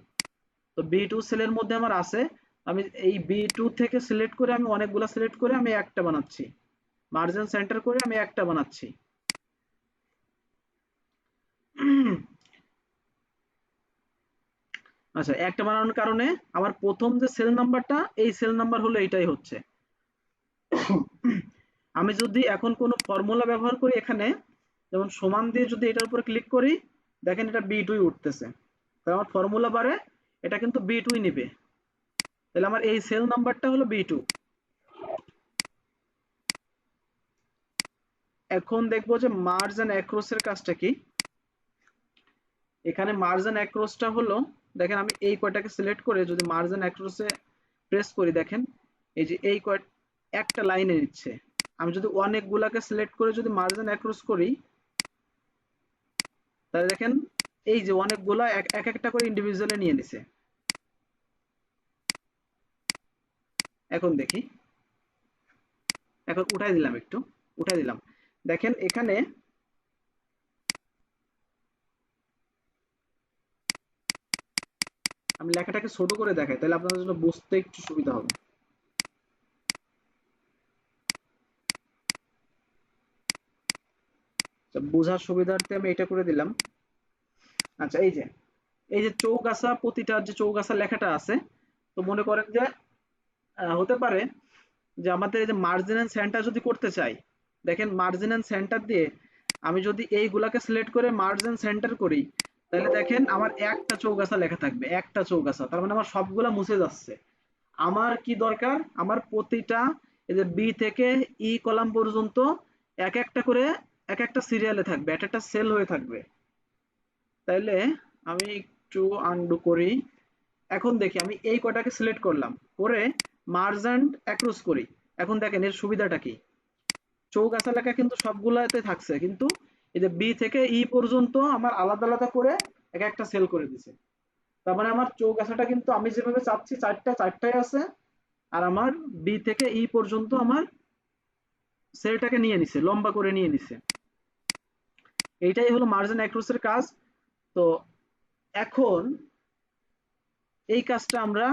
তো বি টু সেলের মধ্যে আমার আছে, আমি এই বি টু থেকে সিলেক্ট করে আমি অনেকগুলা সিলেক্ট করে আমি একটা বানাচ্ছি, মার্জিন সেন্টার করে আমি একটা বানাচ্ছি। আচ্ছা, একটা বানানোর কারণে আমার প্রথম যে সেল নাম্বারটা এই সেল নাম্বার হলো এইটাই হচ্ছে। আমি যদি এখন কোনো ফর্মুলা ব্যবহার করি এখানে, যেমন সমান দিয়ে যদি এটার উপরে ক্লিক করি, দেখেন এটা বি টুই উঠতেছে, তাহলে আমার ফর্মুলা বারে এটা কিন্তু বি টুই নিবে। তাহলে আমার এই সেল নাম্বারটা হলো বি টু। এখন দেখবো যে মার্জ এন্ড অ্যাক্রস এর কাজটা কি। এখানে মার্জ এন্ড অ্যাক্রসটা হলো, দেখেন আমি এই কয়টাকে সিলেক্ট করে যদি মার্জ এন্ড অ্যাক্রসে প্রেস করি, দেখেন এই যে এই কয় একটা লাইনে নিচ্ছে। আমি যদি অনেকগুলাকে সিলেক্ট করে যদি মার্জ এন্ড অ্যাক্রস করি, তাহলে দেখেন এই যে অনেকগুলা এক একটা করে ইন্ডিভিজুয়ালি নিয়ে নিছে। এখন দেখি, এখন উঠাই দিলাম, একটু উঠাই দিলাম, দেখেন এখানে আমি লেখাটাকে ছোট করে দেখাই, তাহলে আপনাদের জন্য বুঝতে একটু সুবিধা হবে। বোঝার সুবিধার্থে আমি এটা করে দিলাম। আচ্ছা, এই যে চৌগাছা, প্রতিটার যে চৌগাছা লেখাটা আছে, তো মনে করেন যে হতে পারে যে আমাদের এই যে মার্জিন এন্ড সেন্টার যদি করতে চাই, দেখেন মার্জিন এন্ড সেন্টার দিয়ে আমি যদি এইগুলাকে সিলেক্ট করে মার্জিন সেন্টার করি, তাহলে দেখেন আমার একটা চৌগাছা লেখা থাকবে, একটা চৌগাছা, তার মানে আমার সবগুলা মুছে যাচ্ছে। আমার কি দরকার, আমার প্রতিটা এই যে বি থেকে ই কলাম পর্যন্ত এক একটা করে এক একটা সিরিয়ালে থাকবে, এক একটা সেল হয়ে থাকবে। তাইলে আমি একটু আনডু করি। এখন দেখি আমি এই কটাকে সিলেক্ট করলাম, করে মার্জ এন্ড অ্যাক্রস করি। এখন দেখেন এর সুবিধাটা কি, চৌগাছা লেখা কিন্তু সবগুলাতে থাকছে, কিন্তু এই যে বি থেকে ই পর্যন্ত আমার আলাদা আলাদা করে এক একটা সেল করে দিছে। তার মানে আমার চৌগাছাটা কিন্তু আমি যেভাবে চাচ্ছি চারটায় আছে, আর আমার বি থেকে ই পর্যন্ত আমার সেলটাকে নিয়ে নিছে, লম্বা করে নিয়ে নিছে। এইটাই হলো মার্জিন অ্যাক্রসের কাজ। তো এখন এই কাজটা আমরা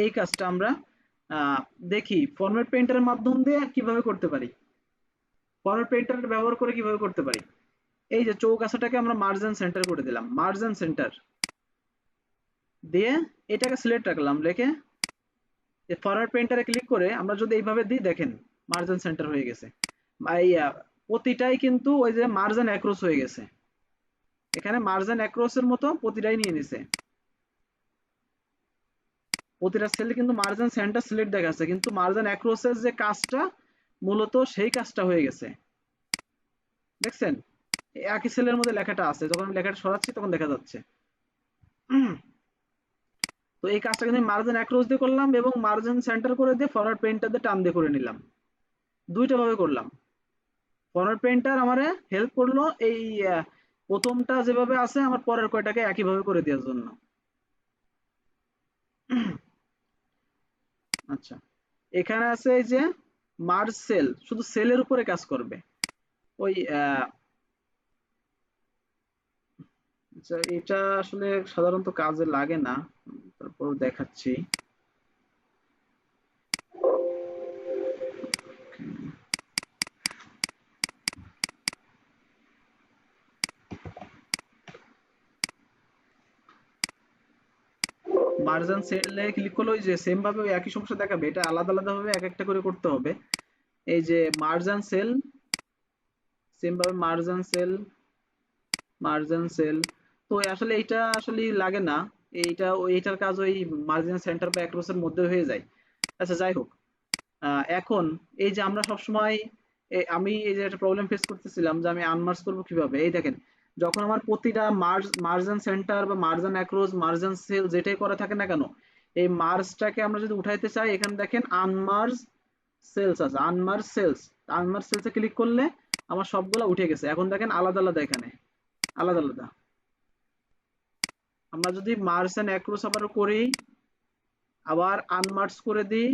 এই কাজটা আমরা দেখি ফরম্যাট পেইন্টারের মাধ্যম দিয়ে কিভাবে করতে পারি, ফরম্যাট পেইন্টার ব্যবহার করে কিভাবে করতে পারি। এই যে চৌগাছাটাকে আমরা মার্জিন সেন্টার করে দিলাম, মার্জিন সেন্টার দিয়ে এটাকে সিলেক্ট রাখলাম, রেখে ফরওয়ার্ড পেইন্টারে ক্লিক করে আমরা যদি এইভাবে দিই, দেখেন মার্জিন সেন্টার হয়ে গেছে। প্রতিটাই কিন্তু ওই যে মার্জিন অ্যাক্রস হয়ে গেছে, এখানে মার্জিন অ্যাক্রসের মতো প্রতিটাই নিয়ে নিছে। প্রতিটা সেল কিন্তু মার্জিন সেন্টার সিলেক্ট দেখাচ্ছে, কিন্তু মার্জিন অ্যাক্রসের যে কাজটা মূলত সেই কাজটা হয়ে গেছে। দেখছেন একই সেলের মধ্যে লেখাটা আছে, যখন আমি লেখাটা সরাচ্ছি তখন দেখা যাচ্ছে। তো এই কাজটা কিন্তু মার্জিন অ্যাক্রস দিয়ে করলাম এবং মার্জিন সেন্টার করে দিয়ে ফরওয়ার্ড পেইন্টার দিয়ে টান দিয়ে করে নিলাম, দুইটা ভাবে করলাম। ফরওয়ার্ড পেইন্টার আমারে হেল্প করলো এই প্রথমটা যেভাবে আছে আমার পরের কয়টাকে একইভাবে করে দেওয়ার জন্য। আচ্ছা, এখানে আছে এই যে মার্জ সেল, শুধু সেলের উপরে কাজ করবে। ওই আচ্ছা, এটা আসলে সাধারণত কাজে লাগে না, তারপর দেখাচ্ছি। মার্জিন সেলে ক্লিক করলে ওই যে সেম ভাবে ওই একই সমস্যা দেখাবে, এটা আলাদা আলাদা ভাবে এক একটা করে করতে হবে। এই যে মার্জিন সেল, সেম ভাবে মার্জিন সেল, মার্জিন সেল। তো আসলে এইটা আসলে লাগে না, এইটা এইটার কাজ ওই মার্জিন সেন্টার বা অ্যাক্রোসের মধ্যে হয়ে যায়। আচ্ছা যাই হোক, এখন এই যে আমরা সবসময় আমি এই যে একটা প্রবলেম ফেস করতেছিলাম যে আমি আনমার্জ করব কিভাবে, এই দেখেন যখন আমার প্রতিটা মার্জিন সেন্টার বা মার্জিন অ্যাক্রোস মার্জিন সেল যেটাই করা থাকে না কেন, এই মার্জটাকে আমরা যদি উঠাইতে চাই, এখানে দেখেন আনমার্জ সেলস আছে, আনমার্জ সেলস, আনমার্জ সেলসে ক্লিক করলে আমার সবগুলা উঠে গেছে। এখন দেখেন আলাদা আলাদা, এখানে আলাদা আলাদা। আমরা যদি মার্জ এন্ড অ্যাক্রোস আবার করি, আবার আনমার্জ করে দিই,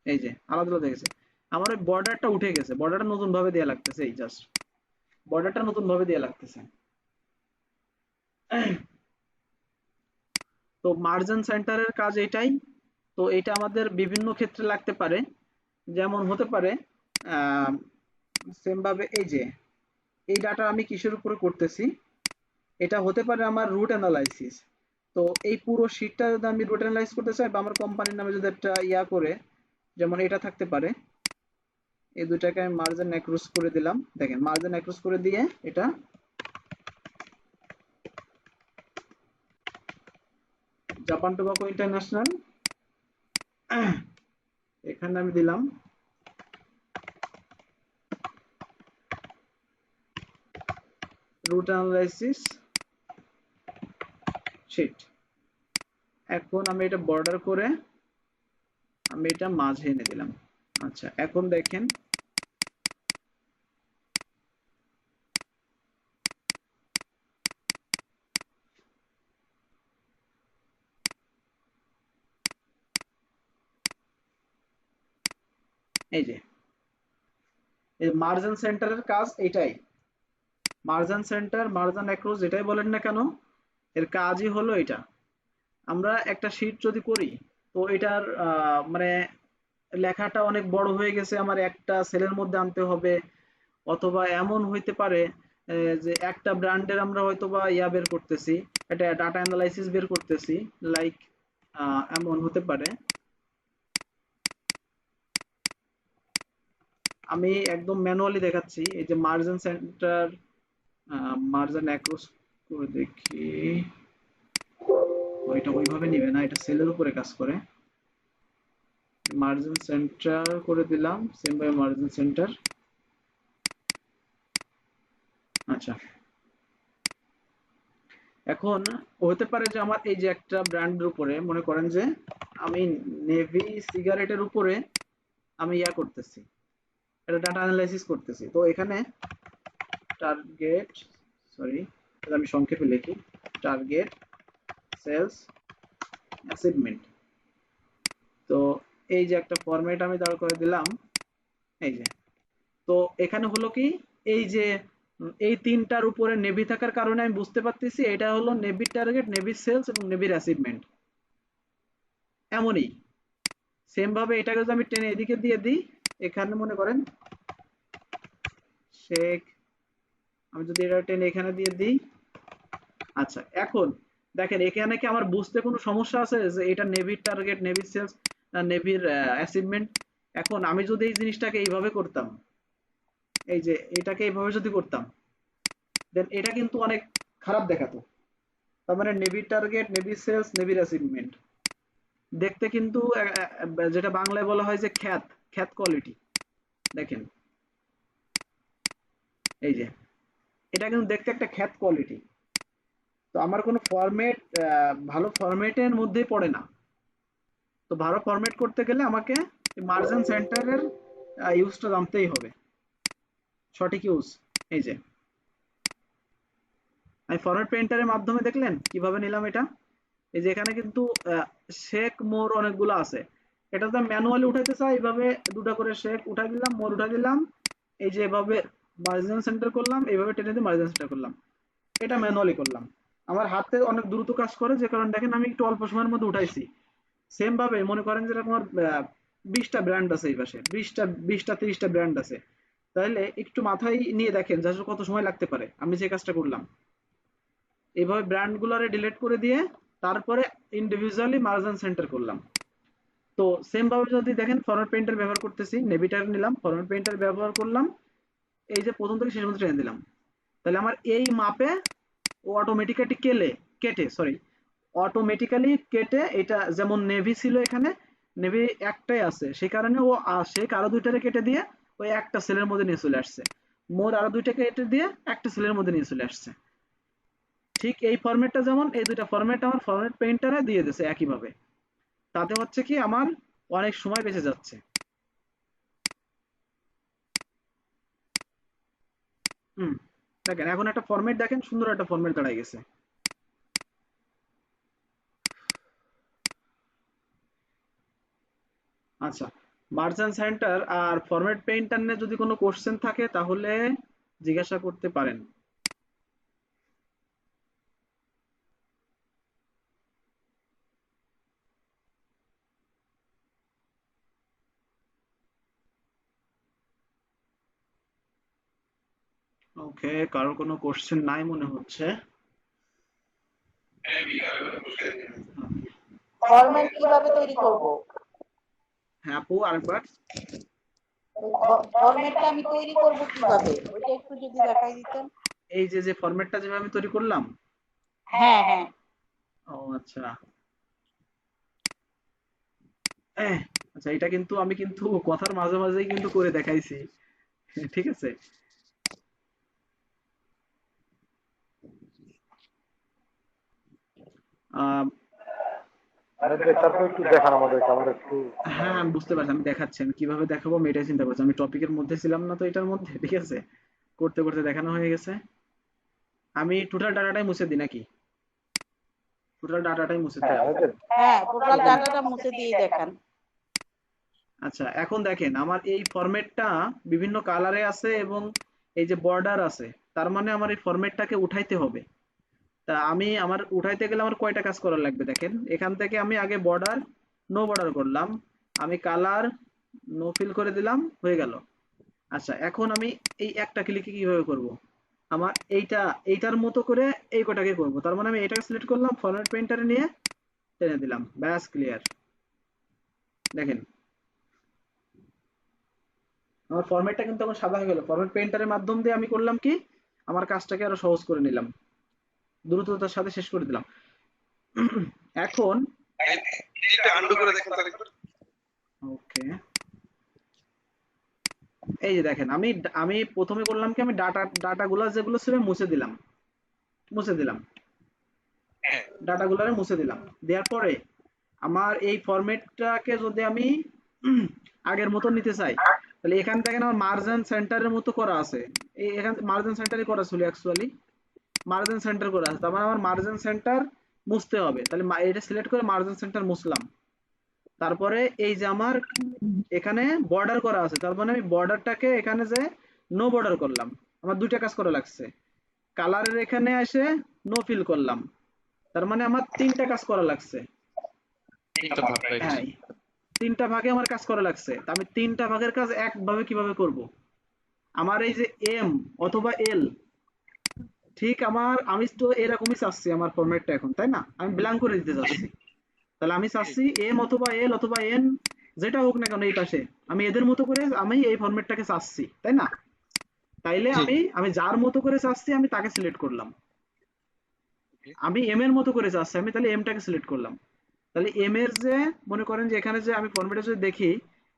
এই যে আলাদা আলাদা গেছে। আমার ওই বর্ডারটা উঠে গেছে, বর্ডারটা নতুন ভাবে দেয়া লাগতেছে, এই জাস্ট বর্ডারটা নতুন ভাবে দেয়া লাগতেছে। তো মার্জিন সেন্টারের কাজ এটাই। তো এটা আমাদের বিভিন্ন ক্ষেত্রে লাগতে পারে, যেমন হতে পারে সেম ভাবে এই যে এই ডাটা আমি কিসের উপরে করতেছি, এটা হতে পারে আমার রুট অ্যানালাইসিস। তো এই পুরো শীটটা যদি আমি রুট অ্যানালাইজ করতে চাই বা আমার কোম্পানির নামে যদি একটা ইয়া করে, যেমন এটা থাকতে পারে, এই দুটাকে আমি মার্জিন অ্যাক্রস করে দিলাম, দেখেন মার্জিন অ্যাক্রস করে দিয়ে এটা জাপান টোবাকো ইন্টারন্যাশনাল, এখানে আমি দিলাম রুট অ্যানালাইসিস শিট। এখন আমি এটা বর্ডার করে আমি এটা মাঝে এনে দিলাম। আচ্ছা এখন দেখেন এই যে এই মার্জিন সেন্টারের কাজ এটাই, মার্জিন সেন্টার মার্জিন অ্যাক্রস যেটাই বলেন না কেন, এর কাজই হলো এটা। আমরা একটা শীট যদি করি, তো এটার মানে লেখাটা অনেক বড় হয়ে গেছে, আমার একটা সেলের মধ্যে আনতে হবে, অথবা এমন হইতে পারে যে একটা ব্র্যান্ডের আমরা হয়তো বা ইয়া বের করতেছি, একটা ডাটা অ্যানালাইসিস বের করতেছি, লাইক এমন হতে পারে। আমি একদম ম্যানুয়ালি দেখাচ্ছি। এই যে মার্জিন সেন্টার, মার্জিন অ্যাক্রস করে দেখি। ওইটা ওইভাবে নিবে না, এটা সেলের উপরে কাজ করে। মার্জিন সেন্টার করে দিলাম, সেম ভাবে মার্জিন সেন্টার। আচ্ছা, এখন হতে পারে যে আমার এই যে একটা ব্র্যান্ডের উপরে মনে করেন যে আমি নেভি সিগারেটের উপরে আমি ইয়া করতেছি, এটা ডাটা অ্যানালাইসিস করতেছি। তো এখানে টার্গেট, সরি আমি সংক্ষেপে লিখি, টার্গেট সেলস অ্যাচিভমেন্ট। তো এই যে একটা ফরম্যাট আমি দাঁড় করে দিলাম, এই যে। তো এখানে হলো কি, এই যে এই তিনটার উপরে নেভি থাকার কারণে আমি বুঝতে পারতেছি এটা হলো নেভির টার্গেট, নেভির সেলস এবং নেভির অ্যাচিভমেন্ট। এমনই সেম ভাবে এটাকে যদি আমি টেনে এদিকে দিয়ে দিই, এখানে মনে করেন শেখ, আমি যদি এটা টেনে এখানে দিয়ে দিই। আচ্ছা, এখন দেখেন এখানে কি আমার বুঝতে কোনো সমস্যা আছে যে এটা নেভির টার্গেট, নেভির সেলস, নেভির অ্যাচিভমেন্ট? এখন আমি যদি এই জিনিসটাকে এইভাবে করতাম, এই যে এটাকে এইভাবে যদি করতাম, দেন এটা কিন্তু অনেক খারাপ দেখাতো। তার মানে নেভির টার্গেট, নেভির সেলস, নেভির অ্যাচিভমেন্ট দেখতে কিন্তু যেটা বাংলায় বলা হয় যে খ্যাত, খ্যাত কোয়ালিটি। দেখেন এই যে এটা কিন্তু দেখতে একটা খ্যাত কোয়ালিটি। তো আমার কোনো ফরম্যাট, ভালো ফরম্যাটের মধ্যেই পড়ে না। তো ভালো ফরম্যাট করতে গেলে আমাকে মার্জিন সেন্টারের ইউজটা জানতেই হবে, সঠিক ইউজ। এই যে আমি ফরম্যাট পেইন্টারের মাধ্যমে দেখলেন কিভাবে নিলাম এটা। এই যে এখানে কিন্তু শেক মোর অনেকগুলো আছে। এটা যদি ম্যানুয়ালি উঠাইতে চাই, এইভাবে দুটো করে শেক উঠাই দিলাম, মোর উঠাই দিলাম, এই যে এভাবে মার্জিন সেন্টার করলাম, এইভাবে টেনে দিয়ে মার্জিন সেন্টার করলাম, এটা ম্যানুয়ালি করলাম। আমার হাতে অনেক দ্রুত কাজ করে, যে কারণে দেখেন আমি একটু অল্প সময়ের মধ্যে উঠাইছি। সেম ভাবে মনে করেন যে আমার 20টা ব্র্যান্ড আছে, এই পাশে 20টা 30টা ব্র্যান্ড আছে, তাহলে একটু মাথায় নিয়ে দেখেন যে আসলে কত সময় লাগতে পারে আমি যে কাজটা করলাম। এইভাবে ব্র্যান্ড গুলারে ডিলিট করে দিয়ে তারপরে ইন্ডিভিজুয়ালি মার্জিন সেন্টার করলাম। তো সেম ভাবে যদি দেখেন ফরম্যাট পেইন্টার ব্যবহার করতেছি, নেভিটার নিলাম, ফরম্যাট পেইন্টার ব্যবহার করলাম, এই যে প্রথম থেকে শেষ পর্যন্ত টেনে দিলাম, তাহলে আমার এই মাপে ও অটোমেটিক্যালি অটোমেটিক্যালি কেটে, এটা যেমন নেভি ছিল এখানে, নেভি একটাই আছে সেই কারণে ও সে আরো দুইটারে কেটে দিয়ে ওই একটা সেলের মধ্যে নিয়ে চলে আসছে। মোর আরো দুইটা কেটে দিয়ে একটা সেলের মধ্যে নিয়ে চলে আসছে। ঠিক এই ফরম্যাটটা যেমন, এই দুইটা ফরম্যাট আমার ফরম্যাট পেইন্টারে দিয়ে দিয়েছে একইভাবে। তাতে হচ্ছে কি আমার অনেক সময় বেঁচে যাচ্ছে। হুম, দেখেন এখন একটা ফরম্যাট, দেখেন সুন্দর একটা ফরম্যাট দাঁড়ায় গেছে। আচ্ছা, মার্জিন সেন্টার আর ফরম্যাট পেইন্টার নিয়ে যদি কোনো কোশ্চেন থাকে তাহলে জিজ্ঞাসা করতে পারেন। ওকে, কারোর কোনো কোশ্চেন নাই মনে হচ্ছে। ফরম্যাট কিভাবে তৈরি করব? হ্যাঁ আপু, আরেকবার। ফরম্যাটটা আমি তৈরি করব কিভাবে, ওইটা একটু যদি দেখাই দিতেন। এই যে যে ফরম্যাটটা যেভাবে আমি তৈরি করলাম। হ্যাঁ হ্যাঁ। ও আচ্ছা, এহ, আচ্ছা এটা কিন্তু আমি কিন্তু কথার মাঝে মাঝেই কিন্তু করে দেখাইছি। ঠিক আছে। আহ, তারপর একটু দেখান আমাদেরকে, আমার একটু। হ্যাঁ আমি বুঝতে পারছি, আমি দেখাচ্ছি, আমি কিভাবে দেখাবো আমি এটাই চিন্তা করছি। আমি টপিকের মধ্যে ছিলাম না তো এটার মধ্যে, ঠিক আছে, করতে করতে দেখানো হয়ে গেছে। আমি টোটাল ডাটাটাই মুছে দিই নাকি? টোটাল ডাটাটাই মুছে দিই। হ্যাঁ, ওই যে হ্যাঁ, টোটাল ডাটাটা মুছে দিয়ে দেখান। আচ্ছা, এখন দেখেন আমার এই ফরম্যাটটা বিভিন্ন কালারে আছে এবং এই যে বর্ডার আছে, তার মানে আমার এই ফরম্যাটটাকে উঠাইতে হবে। তা আমি আমার উঠাইতে গেলে আমার কয়টা কাজ করা লাগবে দেখেন। এখান থেকে আমি আগে বর্ডার, নো বর্ডার করলাম, আমি কালার নো ফিল করে দিলাম, হয়ে গেল। আচ্ছা, এখন আমি এই একটা ক্লিকে কিভাবে করব? আমার এইটার মতো করে এই কটাকে করব। তার মানে আমি এটাকে সিলেক্ট করলাম, ফরম্যাট পেইন্টারে নিয়ে টেনে দিলাম, ব্যাস ক্লিয়ার। দেখেন আমার ফরম্যাটটা কিন্তু আমার সাদা হয়ে গেল। ফরম্যাট পেইন্টারের মাধ্যম দিয়ে আমি করলাম কি, আমার কাজটাকে আরো সহজ করে নিলাম, দ্রুততার সাথে শেষ করে দিলাম। এখন এটা আন্ডু করে দেখেন তাহলে একটু। ওকে, এই যে দেখেন আমি আমি প্রথমে করলাম কি, আমি ডাটাগুলো যেগুলো ছিল মুছে দিলাম, হ্যাঁ ডাটাগুলোরে মুছে দিলাম। দেওয়ার পরে আমার এই ফরম্যাটটাকে যদি আমি আগের মতো নিতে চাই, তাহলে এখান থেকে আমার মার্জিন সেন্টারের মতো করা আছে, এই এখান মার্জিন সেন্টারে করা ছিল অ্যাকচুয়ালি, মার্জিন সেন্টার করা আছে, তার মানে আমার মার্জিন সেন্টার মুছতে হবে। তাহলে এটা সিলেক্ট করে মার্জিন সেন্টার মুছলাম। তারপরে এই যে আমার এখানে বর্ডার করা আছে, তার মানে আমি বর্ডারটাকে এখানে যে নো বর্ডার করলাম। আমার দুইটা কাজ করা লাগছে, কালারের এখানে এসে নো ফিল করলাম, তার মানে আমার তিনটা কাজ করা লাগছে। তিনটা ভাগ রাইট। হ্যাঁ, তিনটা ভাগে আমার কাজ করা লাগছে। তা আমি তিনটা ভাগের কাজ একভাবে কিভাবে করব? আমার এই যে এম অথবা এল, ঠিক আমি তো এরকমই চাচ্ছি আমার ফরম্যাটটা এখন, তাই না? আমি ব্ল্যাঙ্ক করে দিতে চাচ্ছি। তাহলে আমি চাচ্ছি এম অথবা এল অথবা এন, যেটা হোক না কেন এই পাশে, আমি এদের মতো করে আমি এই ফরম্যাটটাকে চাচ্ছি, তাই না? তাইলে জি। আমি যার মতো করে চাচ্ছি আমি তাকে সিলেক্ট করলাম। আমি এম এর মতো করে চাচ্ছি, আমি তাহলে এমটাকে সিলেক্ট করলাম। তাহলে এম এর যে মনে করেন যে এখানে যে আমি ফরম্যাটে যদি দেখি,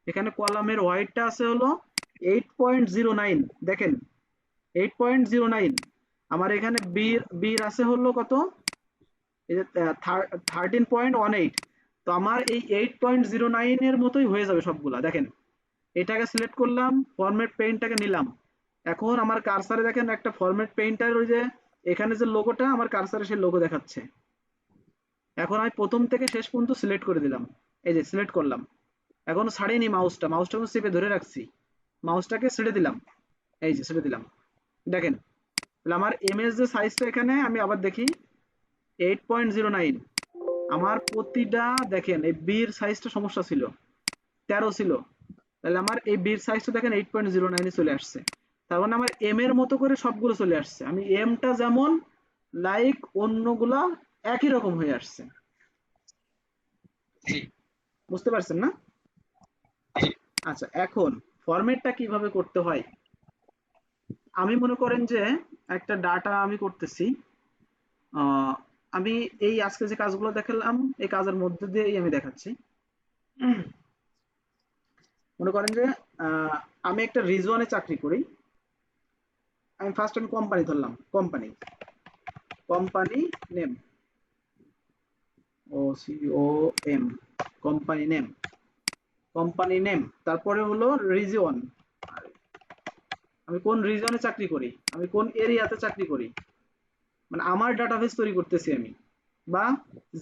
এখানে কলামের ওয়াইডটা আছে হলো 8.09, দেখেন 8.09। আমার এখানে বির আছে হলো কত, এই যে 13.18। তো আমার এই 8.09 এর মতোই হয়ে যাবে সবগুলা। দেখেন এটাকে সিলেক্ট করলাম, ফরম্যাট পেইন্টটাকে নিলাম। এখন আমার কারসারে দেখেন একটা ফরম্যাট পেইন্টার, ওই যে এখানে যে লোগোটা, আমার কারসারে সেই লোগো দেখাচ্ছে। এখন আমি প্রথম থেকে শেষ পর্যন্ত সিলেক্ট করে দিলাম, এই যে সিলেক্ট করলাম। এখন ছাড়িনি মাউসটাকে চেপে ধরে রাখছি, মাউসটাকে ছেড়ে দিলাম, এই যে ছেড়ে দিলাম। দেখেন তাহলে আমার এমএস যে সাইজটা এখানে আমি আবার দেখি 8.09। আমার প্রতিটা দেখেন এই বির সাইজটা সমস্যা ছিল, 13 ছিল। তাহলে আমার এই বির সাইজটা দেখেন 8.09 চলে আসছে। তার মানে আমার এম এর মতো করে সবগুলো চলে আসছে। আমি এমটা যেমন লাইক অন্যগুলা একই রকম হয়ে আসছে। জি বুঝতে পারছেন না? জি। আচ্ছা, এখন ফরম্যাটটা কিভাবে করতে হয়? আমি মনে করেন যে একটা ডাটা আমি করতেছি, আহ, আমি এই আজকে যে কাজগুলো দেখালাম এই কাজের মধ্যে দিয়েই আমি দেখাচ্ছি। মনে করেন যে আহ, আমি একটা রিজওয়ানে চাকরি করি। আমি ফার্স্ট আমি কোম্পানি ধরলাম, কোম্পানি নেম, ও সি ও এম, কোম্পানি নেম, তারপরে হলো রিজিয়ন, আমি কোন রিজনে চাকরি করি, আমি কোন এরিয়াতে চাকরি করি, মানে আমার ডাটাবেস তৈরি করতেছি আমি, বা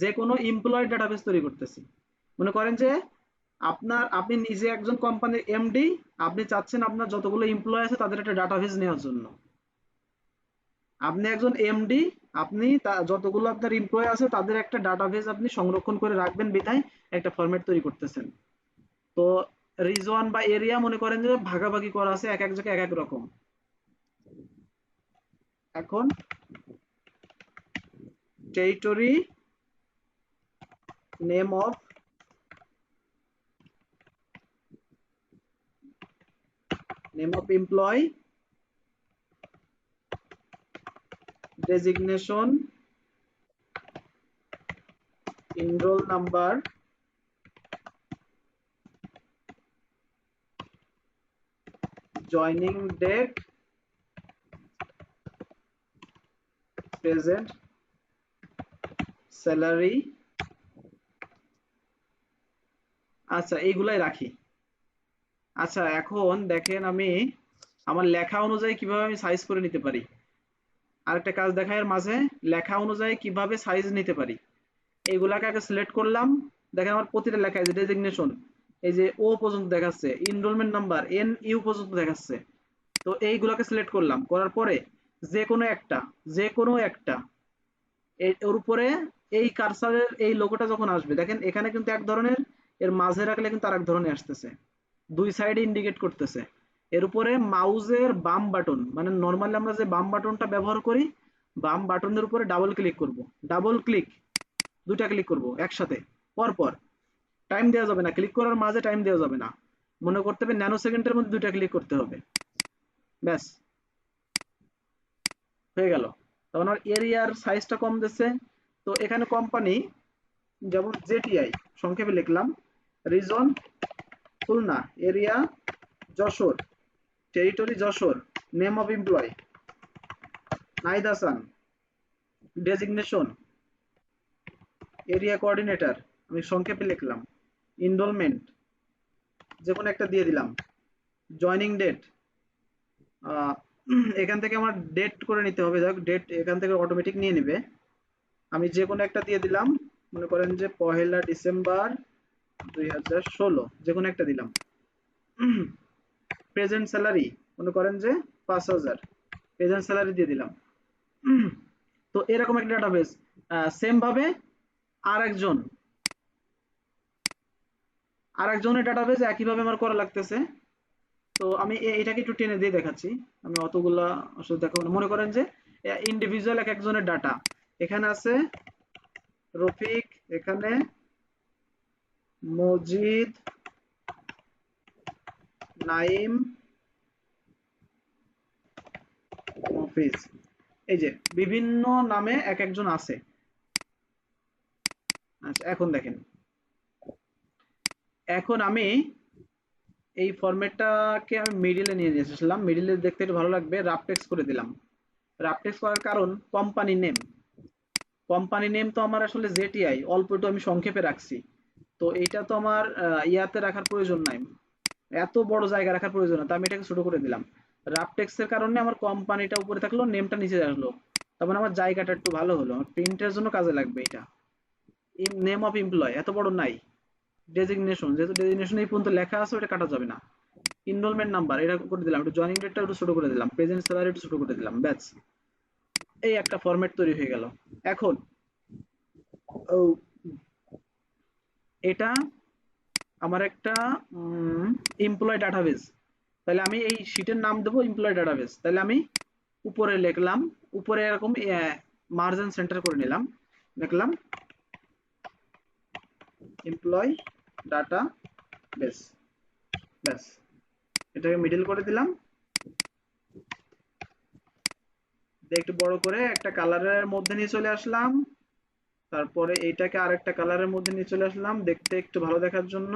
যে কোনো এমপ্লয়ের ডাটাবেস তৈরি করতেছি। মনে করেন যে আপনি নিজে একজন কোম্পানির এমডি, আপনি চাচ্ছেন আপনার যতগুলো এমপ্লয় আছে তাদের একটা ডাটাবেস নেওয়ার জন্য। আপনি একজন এমডি, আপনি যতগুলো আপনার এমপ্লয় আছে তাদের একটা ডাটাবেস আপনি সংরক্ষণ করে রাখবেন বিধায় একটা ফরম্যাট তৈরি করতেছেন। তো রিজন বা এরিয়া মনে করেন যে ভাগাভাগি করা আছে, এক এক জায়গায় এক এক রকম। এখন territory, name of employee, designation, enroll number, joining date, present, salary। আচ্ছা এইগুলাই রাখি। আচ্ছা এখন দেখেন আমি আমার লেখা অনুযায়ী কিভাবে আমি সাইজ করে নিতে পারি। আরেকটা কাজ দেখায় এর মাঝে, লেখা অনুযায়ী কিভাবে সাইজ নিতে পারি। এইগুলাকে আগে সিলেক্ট করলাম। দেখেন আমার প্রতিটা লেখা, এই যে ডেজিগনেশন, এই যে ও পর্যন্ত দেখাচ্ছে, এনরোলমেন্ট নাম্বার এন ইউ পর্যন্ত দেখাচ্ছে। তো এইগুলাকে সিলেক্ট করলাম, করার পরে যে কোনো একটা ওর উপরে এই কারসারের এই লোগোটা যখন আসবে, দেখেন এখানে কিন্তু এক ধরনের, এর মাঝে রাখলে কিন্তু আরেক ধরনের আসতেছে, দুই সাইডে ইন্ডিকেট করতেছে। এর উপরে মাউসের বাম বাটন, মানে নর্মালি আমরা যে বাম বাটনটা ব্যবহার করি, বাম বাটনের উপরে ডাবল ক্লিক করব। ডাবল ক্লিক, দুইটা ক্লিক করব একসাথে পরপর। টাইম দেওয়া যাবে না, ক্লিক করার মাঝে টাইম দেওয়া যাবে না। মনে করতে হবে ন্যানো সেকেন্ডের মধ্যে দুইটা ক্লিক করতে হবে। ব্যাস হয়ে গেল। তখন আমার এরিয়ার সাইজটা কম দিচ্ছে। তো এখানে কোম্পানি যেমন জেটিআই সংক্ষেপে লিখলাম, region Khulna, area Jessore, territory Jessore, name of employee Nahid Hasan, designation area coordinator, আমি সংক্ষেপে লিখলাম, ইনরোলমেন্ট যে কোনো একটা দিয়ে দিলাম, জয়নিং ডেট এখান থেকে আমার ডেট করে নিতে হবে, যাক ডেট এখান থেকে অটোমেটিক নিয়ে নেবে। আমি যে কোনো একটা দিয়ে দিলাম, মনে করেন যে 1 ডিসেম্বর 2016, যে কোনো একটা দিলাম। প্রেজেন্ট স্যালারি মনে করেন যে 5000, প্রেজেন্ট স্যালারি দিয়ে দিলাম। তো এরকম একটা ডাটাবেস। সেম ভাবে আরেকজনের ডাটাবেস একইভাবে আমার করা লাগতেছে। তো আমি এটাকে একটু টেনে দিয়ে দেখাচ্ছি, আমি অতগুলা আসলে দেখাবো না। মনে করেন যে ইন্ডিভিজুয়াল এক একজনের ডাটা এখানে আছে, রফিক, এখানে মজিদ, নাইম, মফিজ, এই যে বিভিন্ন নামে এক একজন আছে। আচ্ছা এখন দেখেন, এখন আমি এই ফরম্যাটটাকে আমি মিডিলে নিয়ে এসেছিলাম, মিডিলে দেখতে একটু ভালো লাগবে, রাফ টেক্সট করে দিলাম। রাফ টেক্সট করার কারণ কোম্পানি নেম তো আমার আসলে জেটিআই, অল্প একটু আমি সংক্ষেপে রাখছি। তো এইটা তো আমার ইয়াতে রাখার প্রয়োজন নাই, এত বড় জায়গা রাখার প্রয়োজন না, তো আমি এটাকে ছোট করে দিলাম। রাফ টেক্সটের কারণে আমার কোম্পানিটা উপরে থাকলো, নেমটা নিচে আসলো, তার মানে আমার জায়গাটা একটু ভালো হলো, আমার প্রিন্টের জন্য কাজে লাগবে এটা। নেম অফ এমপ্লয় এত বড় নাই। ডেজিগনেশন, যেহেতু ডেজিগনেশন এই পর্যন্ত লেখা আছে ওটা কাটা যাবে না। এনরোলমেন্ট নাম্বার এটা করে দিলাম, একটু জয়েনিং ডেটটা একটু ছোট করে দিলাম, প্রেজেন্ট স্যালারি একটু ছোট করে দিলাম, ব্যাস এই একটা ফরম্যাট তৈরি হয়ে গেল। এখন এটা আমার একটা এমপ্লয় ডাটাবেস, তাহলে আমি এই শীটের নাম দেবো এমপ্লয় ডাটাবেস। তাহলে আমি উপরে লিখলাম, উপরে এরকম মার্জিন সেন্টার করে নিলাম, লিখলাম এমপ্লয় ডাটা বেস, ব্যাস এটাকে মিডল করে দিলাম, একটু বড় করে একটা কালারের মধ্যে নিয়ে চলে আসলাম, তারপরে এইটাকে আরেকটা কালারের মধ্যে নিয়ে চলে আসলাম দেখতে একটু ভালো দেখার জন্য।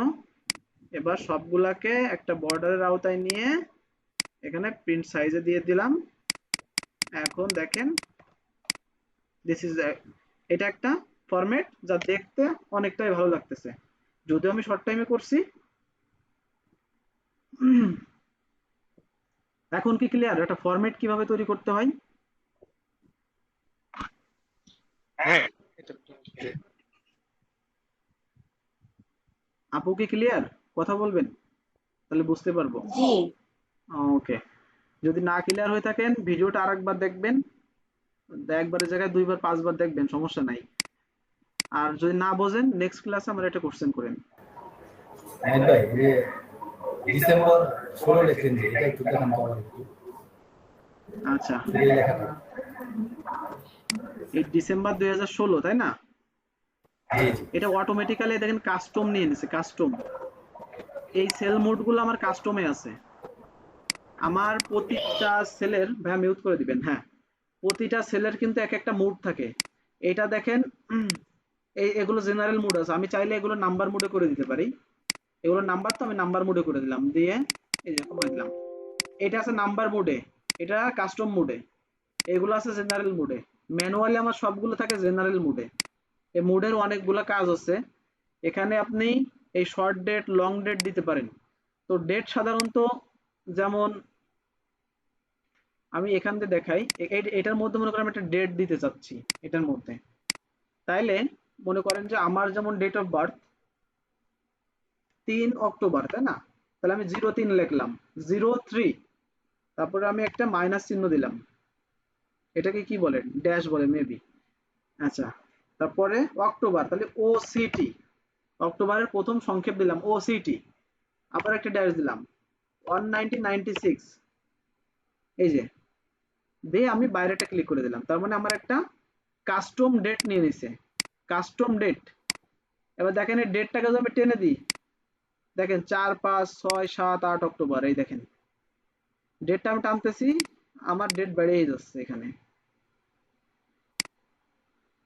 এবার সবগুলাকে একটা বর্ডারের আওতায় নিয়ে এখানে প্রিন্ট সাইজে দিয়ে দিলাম। এখন দেখেন দিস ইজ, এটা একটা ফরম্যাট যা দেখতে অনেকটাই ভালো লাগতেছে, যদিও আমি শর্ট টাইমে করছি। এখন কি ক্লিয়ার একটা ফরম্যাট কিভাবে তৈরি করতে হয়? হ্যাঁ, এটা আপু কি ক্লিয়ার? কথা বলবেন, তাহলে বুঝতে পারবো। জি। ওকে, যদি না ক্লিয়ার হয়ে থাকেন ভিডিওটা আরেকবার দেখবেন, একবারের জায়গায় 2 বার 5 বার দেখবেন, সমস্যা নাই। আর যদি না বোঝেন নেক্সট ক্লাসে আমরা এটা কোশ্চেন করেন। নাহিদ ভাই, এই যে ডিসেম্বর 16 লিখছেন যে এটা একটু দেখান তো আমাদের একটু। আচ্ছা, এই লেখাটা। এই ডিসেম্বর 2016 তাই না? জি জি। এটা অটোমেটিক্যালি দেখেন কাস্টম নিয়ে নিছে, কাস্টম। এই সেল মোডগুলো আমার কাস্টমে আছে। আমার প্রতিটা সেলের, ভাই মিউট করে দিবেন, হ্যাঁ, প্রতিটা সেলের কিন্তু এক একটা মুড থাকে। এটা দেখেন এগুলো জেনারেল মুড আছে, আমি চাইলে এগুলো নাম্বার মুডে করে দিতে পারি। এগুলো নাম্বার, তো আমি নাম্বার মুডে করে দিলাম, দিয়ে এই যে করে দিলাম। এটা আছে নাম্বার মুডে, এটা কাস্টম মুডে, এগুলো আছে জেনারেল মুডে। ম্যানুয়ালি আমার সবগুলো থাকে জেনারেল মুডে। এই মুডের অনেকগুলো কাজ আছে। এখানে আপনি এই শর্ট ডেট, লং ডেট দিতে পারেন। তো ডেট সাধারণত, যেমন আমি এখান থেকে দেখাই, এটার মধ্যে মনে করেন আমি একটা ডেট দিতে চাচ্ছি এটার মধ্যে, তাইলে মনে করেন যে আমার যেমন ডেট অফ বার্থ 3 অক্টোবর, তাই না? তাহলে আমি 03 লিখলাম, 03, তারপরে আমি একটা মাইনাস চিহ্ন দিলাম, এটাকে কি বলে, ড্যাশ বলে মেবি। আচ্ছা, তারপরে অক্টোবর, তাহলে OCT, অক্টোবরের প্রথম সংক্ষেপ দিলাম OCT, আবার একটা ড্যাশ দিলাম, 1996, এই যে দিয়ে আমি বাইরেটা ক্লিক করে দিলাম, তার মানে আমার একটা কাস্টম ডেট নিয়ে নিছে, কাস্টম ডেট। এবার দেখেন এই ডেটটাকে যদি আমি টেনে দিই, দেখেন 4, 5, 6, 7, 8 অক্টোবর, এই দেখেন ডেটটা আমি টানতেছি, আমার ডেট বেড়েই যাচ্ছে, এখানে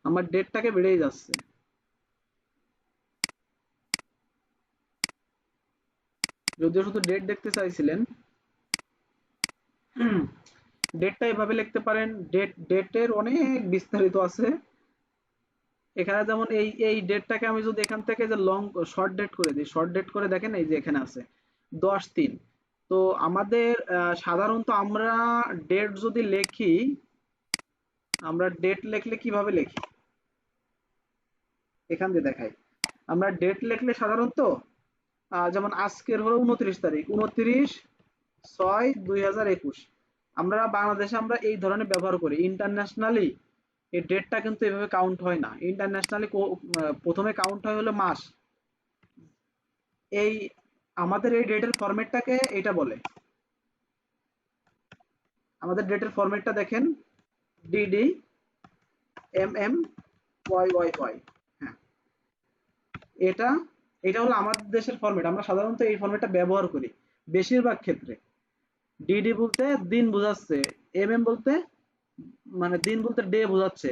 আমার ডেটটাকে বেড়েই যাচ্ছে। যদিও শুধু ডেট দেখতে চাইছিলেন, ডেটটা এভাবে লিখতে পারেন, ডেটের অনেক বিস্তারিত আছে এখানে। যেমন এই ডেটটাকে আমি যদি এখান থেকে যে লং শর্ট ডেট করে দিই, শর্ট ডেট করে দেখেন এই যে এখানে আছে 10/3। তো আমাদের সাধারণত আমরা ডেট যদি লিখি, আমরা ডেট লিখলে কিভাবে লিখি এখান দিয়ে দেখাই। আমরা ডেট লিখলে সাধারণত যেমন আজকের হলো 29 তারিখ, 29/6/2021। আমরা বাংলাদেশে আমরা এই ধরনের ব্যবহার করি। ইন্টারন্যাশনালি এই ডেটটা কিন্তু এভাবে কাউন্ট হয় না। ইন্টারন্যাশনালি প্রথমে কাউন্ট হয় হলো মাস। এই আমাদের এই ডেটের ফরম্যাটটাকে এটা বলে, আমাদের ডেটের ফরম্যাটটা দেখেন DD MM Y Y Y. হ্যাঁ, এটা এটা হলো আমাদের দেশের ফরম্যাট। আমরা সাধারণত এই ফরম্যাটটা ব্যবহার করি বেশিরভাগ ক্ষেত্রে। ডিডি বলতে দিন বোঝাচ্ছে, এমএম বলতে মানে দিন বলতে ডে বোঝাচ্ছে,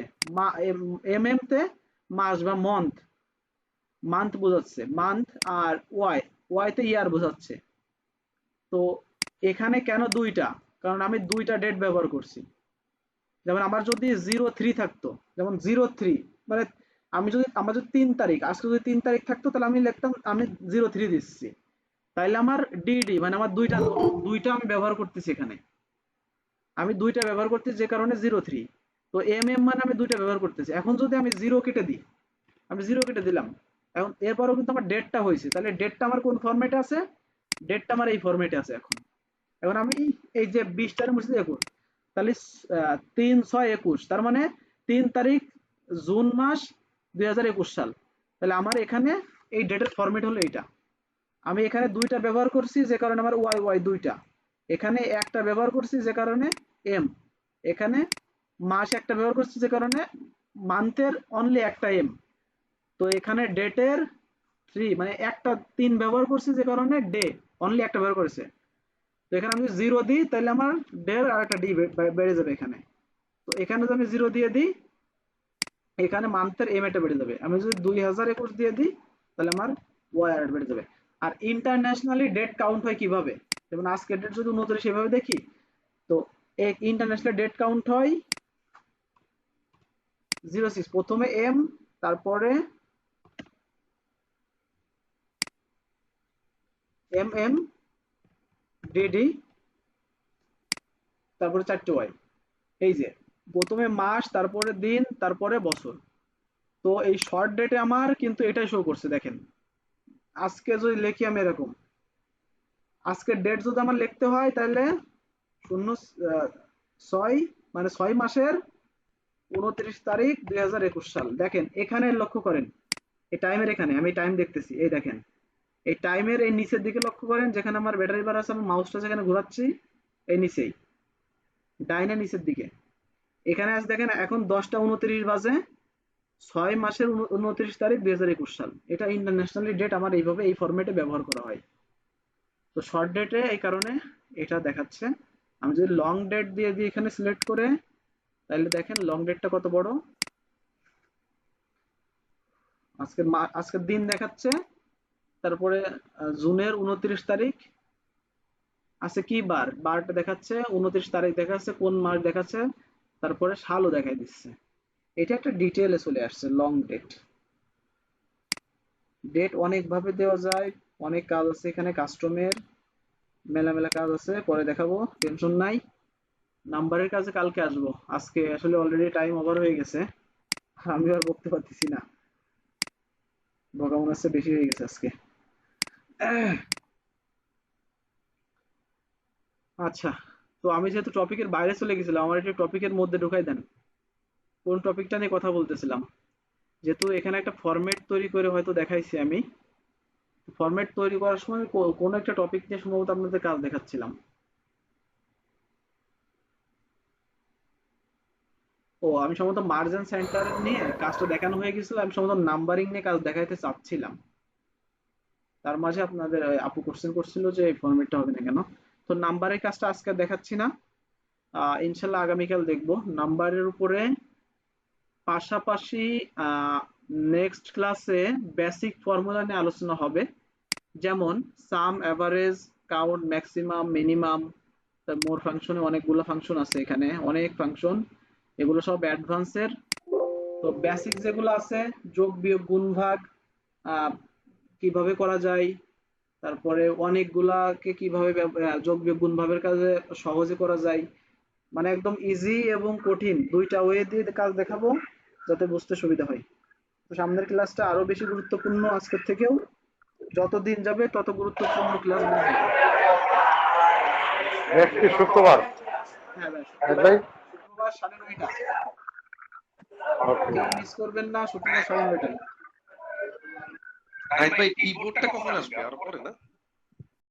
এমএম তে মাস বা মান্থ, মান্থ বোঝাচ্ছে মান্থ, আর ওয়াই তে ইয়ার বোঝাচ্ছে। তো এখানে কেন দুইটা, কারণ আমি দুইটা ডেট ব্যবহার করছি। যেমন আমার যদি 03 থাকতো, যেমন 03 মানে আমার যদি 3 তারিখ, আজকে যদি 3 তারিখ থাকতো তাহলে আমি লিখতাম আমি 03 দিচ্ছি, তাইলে আমার ডিডি মানে আমার দুইটা দুইটা আমি ব্যবহার করতেছি এখানে, আমি দুইটা ব্যবহার করতেছি যে কারণে 03। তো এমএম মানে আমি দুইটা ব্যবহার করতেছি। এখন যদি আমি জিরো কেটে দিই, আমি জিরো কেটে দিলাম, এখন এরপরও কিন্তু আমার ডেটটা হয়েছে, তাহলে ডেটটা আমার কোন ফরম্যাটে আছে, ডেটটা আমার এই ফরম্যাটে আছে। এখন এখন আমি এই যে 20টার মধ্যে 21, তাহলে 3/6/21, তার মানে 3 তারিখ জুন মাস 2021 সাল। তাহলে আমার এখানে এই ডেটের ফরম্যাট হলো এইটা। আমি এখানে দুইটা ব্যবহার করছি যে কারণে আমার ওয়াই ওয়াই দুইটা, এখানে একটা ব্যবহার করছি যে কারণে এম, এখানে মাস একটা ব্যবহার করছি যে কারণে মান্থের অনলি একটা এম। তো এখানে ডেটের 3 মানে একটা 3 ব্যবহার করছি যে কারণে ডে অনলি একটা ব্যবহার করেছে। তো এখানে আমি জিরো দিই তাহলে আমার ডে আর একটা ডি বেড়ে যাবে এখানে। তো এখানে যদি আমি জিরো দিয়ে দিই, এখানে মান্থের এম এটা বেড়ে যাবে। আমি যদি 2021 দিয়ে দিই তাহলে আমার ওয়াই আর বেড়ে যাবে। আর ইন্টারন্যাশনালি ডেট কাউন্ট হয় কিভাবে, যেমন আজকের ডেট যদি 29 সেভাবে দেখি, তো এক ইন্টারন্যাশনাল ডেট কাউন্ট হয় 06, প্রথমে এম, তারপরে এম এম ডিডি, তারপরে 4টে ওয়াই। এই যে প্রথমে মাস, তারপরে দিন, তারপরে বছর। তো এই শর্ট ডেটে আমার কিন্তু এটাই শো করছে দেখেন। আজকে যদি লিখি আমি এরকম, আজকের ডেট যদি আমার লিখতে হয় তাহলে 06 মানে 6 মাসের 29 তারিখ 2021 সাল। দেখেন এখানে লক্ষ্য করেন, এই টাইমের এখানে আমি টাইম দেখতেছি, এই দেখেন এই টাইমের এই নিচের দিকে লক্ষ্য করেন, যেখানে আমার ব্যাটারি বার আছে, আমি মাউসটা যেখানে ঘোরাচ্ছি এই নিচেই ডাইনে নিচের দিকে, এখানে আছে দেখেন এখন 10টা 29 বাজে, 6 মাসের 29 তারিখ 2021 সাল। এটা ইন্টারন্যাশনালি ডেট আমার এইভাবে এই ফরম্যাটে ব্যবহার করা হয়। তো শর্ট ডেটে এই কারণে এটা দেখাচ্ছে। আমি যদি লং ডেট দিয়ে দিই এখানে সিলেক্ট করে, তাহলে দেখেন লং ডেটটা কত বড়, আজকের দিন দেখাচ্ছে, তারপরে জুনের 29 তারিখ আছে কি বার, বারটা দেখাচ্ছে, 29 তারিখ দেখাচ্ছে, কোন মাস দেখাচ্ছে, তারপরে সালও দেখাই দিচ্ছে। এটা একটা ডিটেইলে চলে আসছে লং ডেট। ডেট অনেক ভাবে দেওয়া যায়, অনেক কাজ আছে এখানে, কাস্টমের মেলা মেলা কাজ আছে, পরে দেখাবো, টেনশন নাই। নাম্বারের কাছে কালকে আসবো, আজকে আসলে অলরেডি টাইম ওভার হয়ে গেছে, আমি আর বলতে পারতেছি না, বকা মনে হচ্ছে বেশি হয়ে গেছে আজকে। আচ্ছা, তো আমি যেহেতু টপিকের বাইরে চলে গেছিলাম, আমার একটু টপিকের মধ্যে ঢুকাই দেন, কোন টপিকটা নিয়ে কথা বলতেছিলাম। যেহেতু এখানে একটা ফরম্যাট তৈরি করে হয়তো দেখাইছি আমি, ফরম্যাট তৈরি করার সময় কোনো একটা টপিক নিয়ে সম্ভবত আপনাদের কাজ দেখাচ্ছিলাম। ও আমি সম্ভবত মার্জিন সেন্টার নিয়ে কাজটা দেখানো হয়ে গেছিল, আমি সম্ভবত নাম্বারিং নিয়ে কাজ দেখাইতে চাচ্ছিলাম। তার মাঝে আপনাদের আপু কোশ্চেন করছিল যে এই ফরম্যাটটা হবে না কেন। তো নাম্বারের কাজটা আজকে দেখাচ্ছি না, ইনশাল্লাহ আগামীকাল দেখবো নাম্বারের উপরে। পাশাপাশি নেক্সট ক্লাসে বেসিক ফর্মুলা নিয়ে আলোচনা হবে, যেমন সাম, অ্যাভারেজ, কাউন্ট, ম্যাক্সিমাম, মিনিমাম। মোর ফাংশনে অনেকগুলো ফাংশন আছে, এখানে অনেক ফাংশন, এগুলো সব অ্যাডভান্সের। তো বেসিক যেগুলো আছে, যোগ বিয়োগ গুণ ভাগ কিভাবে করা যায়, তারপরে অনেকগুলাকে কিভাবে যোগ বিয়োগ গুণ ভাগের কাজে সহজে করা যায়, মানে একদম ইজি এবং কঠিন দুইটা ওয়ে দিয়ে কাজ দেখাবো যাতে বুঝতে সুবিধা হয়। তো সামনের ক্লাসটা আরো বেশি গুরুত্বপূর্ণ আজকের থেকেও, যত দিন যাবে তত গুরুত্বপূর্ণ ক্লাস হবে। নেক্সট কি শুক্রবার? হ্যাঁ ভাই, হ্যাঁ ভাই, শুক্রবার 9:30টা, ওকে। কেউ মিস করবেন না, শুক্রবার 9:30টায়। নাহিদ ভাই, কি বোর্ডটা কখন আসবে? আর পরে না?